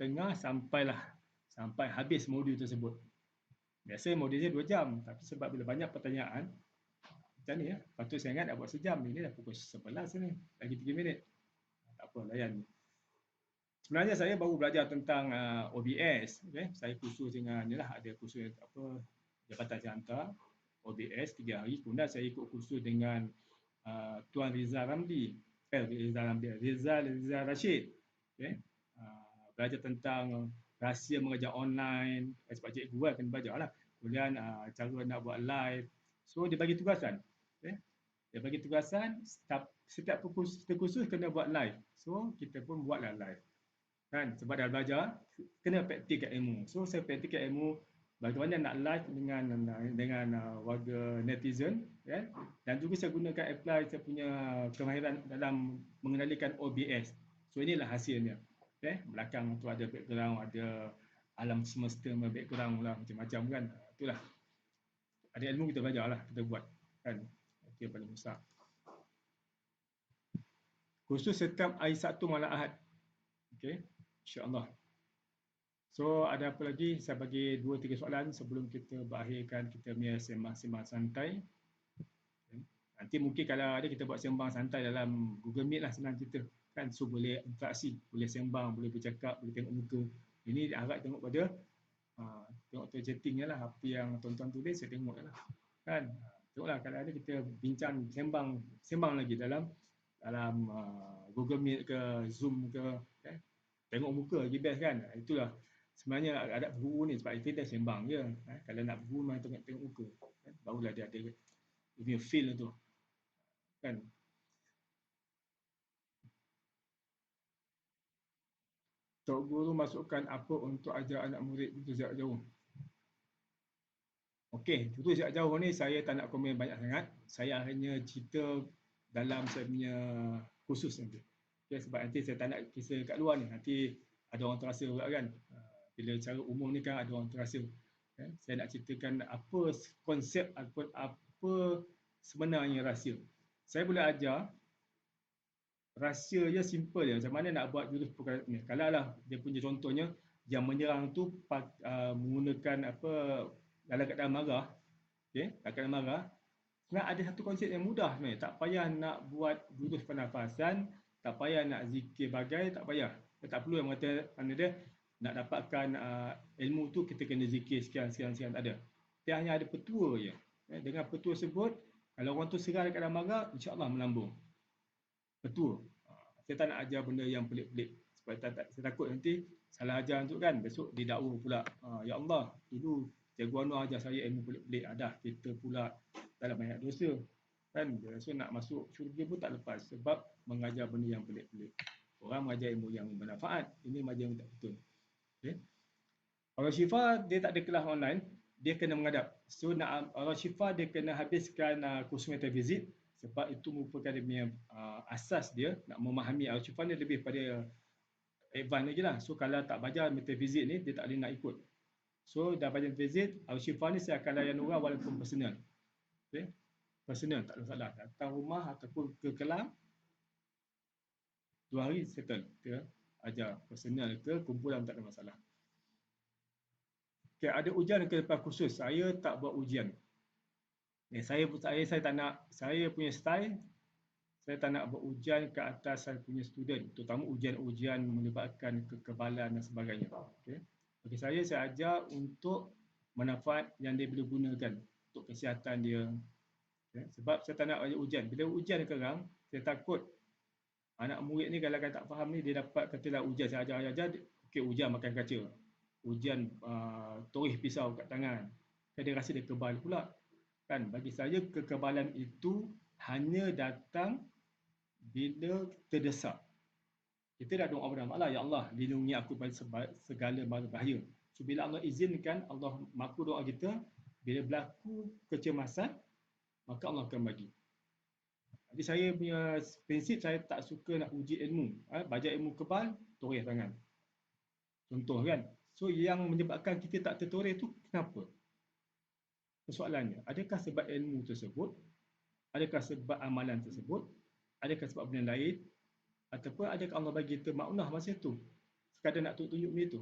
Speaker 2: sampai habis modul tersebut. Biasa modulnya 2 jam, tapi sebab bila banyak pertanyaan macam ni ya, patut saya ingat nak buat sejam. Ini dah pukul 11 ni, lagi 3 minit. Tak apa, layan. Sebenarnya saya baru belajar tentang OBS. Okay? Saya kursus dengan ni lah, ada kursus Jabatan Jantar, OBS 3 hari. Kemudian saya ikut kursus dengan Tuan Rizal Ramli. Rizal Rashid. Okay? Belajar tentang rahsia mengajar online. Sebab cikgu kan kena belajar lah. Kemudian cara nak buat live. So dia bagi tugasan. Okay? Dia bagi tugasan, setiap kursus kena buat live. So kita pun buatlah live. Kan? Sebab dah belajar, kena praktikkan ilmu. So saya praktikkan ilmu bagaimana nak live dengan warga netizen. Kan? Dan juga saya gunakan apply saya punya kemahiran dalam mengendalikan OBS. So inilah hasilnya. Okay? Belakang tu ada background, ada alam semesta, background lah, macam-macam kan. Itulah. Ada ilmu kita belajar lah, kita buat. Kan? Itu yang paling besar. Kursus setiap hari Sabtu malam Ahad. Okay, insyaAllah. So ada apa lagi? Saya bagi 2-3 soalan sebelum kita berakhirkan kita punya sembang-sembang santai. Okay. Nanti mungkin kalau ada kita buat sembang santai dalam Google Meet lah senang kita. Kan? So boleh interaksi, boleh sembang, boleh bercakap, boleh tengok muka. Ini harap tengok pada tengok tu chattingnya lah. Apa yang tuan-tuan tulis saya tengok lah. Kan? Tengoklah kalau ada kita bincang, sembang lagi dalam Google Meet ke Zoom ke. Okay? Tengok muka lagi best kan. Itulah sebenarnya ada guru ni sebab kita dah sembang je. Kalau nak guru memang tengok muka. Kan? Barulah dia ada punya feel tu. Kan? Tok guru masukkan apa untuk ajar anak murid itu jarak jauh? Okey, itu jarak jauh ni saya tak nak komen banyak sangat. Saya hanya cerita dalam saya punya khusus nanti. Okay, sebab nanti saya tak nak kisah kat luar ni, nanti ada orang terasa pula kan. Bila cara umum ni kan ada orang terasa. Saya nak ceritakan apa konsep ataupun apa sebenarnya rahsia. Saya boleh ajar rahsia je simple je. Macam mana nak buat jurus perkara ni. Kalau lah dia punya contohnya yang menyerang tu menggunakan apa dalam keadaan marah. Okey, dalam keadaan marah. Sebenarnya ada satu konsep yang mudah sebenarnya. Tak payah nak buat jurus pernafasan, tak payah nak zikir bagai, tak payah. Dia tak perlu yang kata mana dia nak dapatkan ilmu tu kita kena zikir sekian, tak ada. Dia hanya ada petua je. Dengan petua tersebut, kalau orang tu serang dekat dalam marah, insya-Allah melambung. Petua. Saya tak nak ajar benda yang pelik-pelik. Sebab saya takut nanti salah ajar tu kan, besok didakwa pula. Ya Allah, dulu Cikgu Anwar ajar saya ilmu pelik-pelik. Dah kita pula dalam banyak dosa. Kan, so nak masuk syurga pun tak lepas sebab mengajar benda yang pelik-pelik. Orang mengajar ilmu yang bermanfaat. Ini mengajar yang tak betul. Okay. Orang Syifa dia tak ada kelas online, dia kena menghadap. So nak orang Syifa dia kena habiskan kursus metafizik sebab itu merupakan dia punya asas dia nak memahami. Orang Syifa ni lebih pada advance lagi lah. So kalau tak belajar metafizik ni dia tak boleh nak ikut. So dah belajar metafizik, Orang Syifa ni saya akan layan orang walaupun personal. Okay. Personal tak ada masalah. Datang rumah ataupun ke Kelang 2 hari settle. Kita ajar personal ke kumpulan tak ada masalah. Okay, ada ujian ke lepas kursus. Saya tak buat ujian. Saya tak nak, saya punya style, saya tak nak buat ujian ke atas saya punya student. Terutama ujian-ujian melibatkan kekebalan dan sebagainya. Okay. Bagi saya ajar untuk manfaat yang dia boleh gunakan untuk kesihatan dia. Okay. Sebab saya tak nak banyak ujian. Bila ujian sekarang, saya takut anak murid ni kalau tak faham ni, dia dapat katalah ujian, saya ajar, okay, ujian makan kaca. Ujian torih pisau kat tangan. Dia rasa dia kebal pula. Kan, bagi saya kekebalan itu hanya datang bila terdesak. Kita dah doa pada Allah, ya Allah lindungi aku pada segala bahaya. So bila Allah izinkan, Allah maku doa kita, bila berlaku kecemasan, maka Allah akan bagi. Jadi saya punya prinsip, saya tak suka nak uji ilmu. Belajar ilmu kebal, torih tangan. Contoh kan. So yang menyebabkan kita tak tertoreh tu kenapa? Persoalannya, adakah sebab ilmu tersebut? Adakah sebab amalan tersebut? Adakah sebab benda lain? Ataupun adakah Allah bagi kita maknah masa itu? Sekadar nak tunjuk benda itu?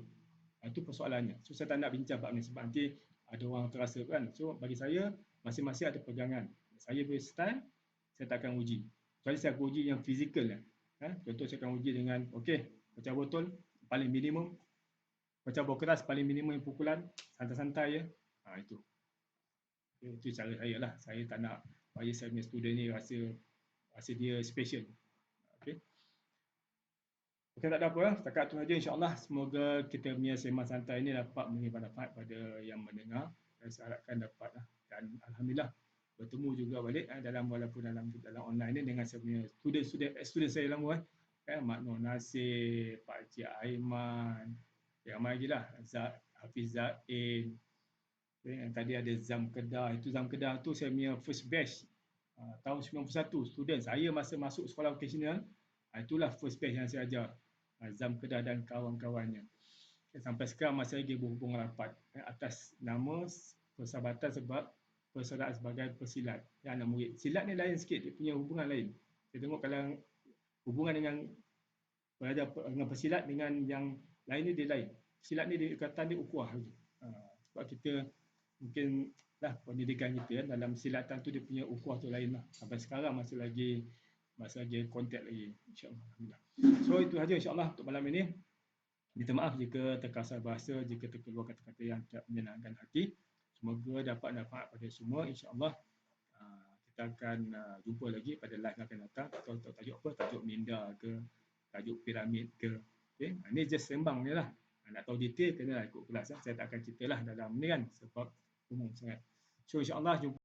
Speaker 2: Itu persoalannya. So saya tak nak bincang bab ni sebab nanti ada orang terasa kan. So bagi saya, masing-masing ada pegangan. Saya punya style, saya tak akan uji. Kecuali saya akan uji yang fizikal lah. Contoh saya akan uji dengan, okey, pecah botol, paling minimum. Pecah botol keras, paling minimum yang pukulan, santai-santai je. Itu. Itu cara saya lah. Saya tak nak bagi saya punya student ni rasa dia special. Okay. Okay, tak ada apa lah. Setakat tu saja insyaAllah. Semoga kita punya sembang santai ni dapat memberi manfaat pada yang mendengar. Saya harapkan dapat lah. Dan Alhamdulillah bertemu juga balik walaupun dalam online ni dengan saya punya student saya lama Mak Nur Nasir, Pak Cik Aiman, yang ramai lagi lah, Hafiz Zain. Yang tadi ada Zam Kedah. Itu Zam Kedah tu saya punya first batch tahun 91 student. Saya masa masuk sekolah vocational, itulah first batch yang saya ajar. Zam Kedah dan kawan-kawannya. Sampai sekarang masih lagi berhubungan rapat atas nama persahabatan sebab persaudaraan sebagai pesilat. Yang anak murid. Silat ni lain sikit, dia punya hubungan lain. Saya tengok kalau hubungan dengan belajar dengan pesilat dengan yang lain ni dia lain. Silat ni dia ikatan dia ukuah lagi. Sebab kita mungkin lah pendidikan kita dalam silatan tu dia punya ukuah tu lain lah. Sampai sekarang masih lagi kontak lagi, insyaAllah. So itu saja insyaAllah untuk malam ini. Minta maaf jika terkasar bahasa, jika terkeluar kata-kata yang tak menyenangkan hati. Semoga dapat manfaat pada semua, insyaAllah. Kita akan jumpa lagi pada live yang akan datang. Atau tajuk apa, tajuk minda ke, tajuk piramid ke. Okay? Ini just sembang je lah. Nak tahu detail, kena ikut kelas. Saya tak akan cerita lah dalam ni kan, sebab umum sangat. So insyaAllah jumpa.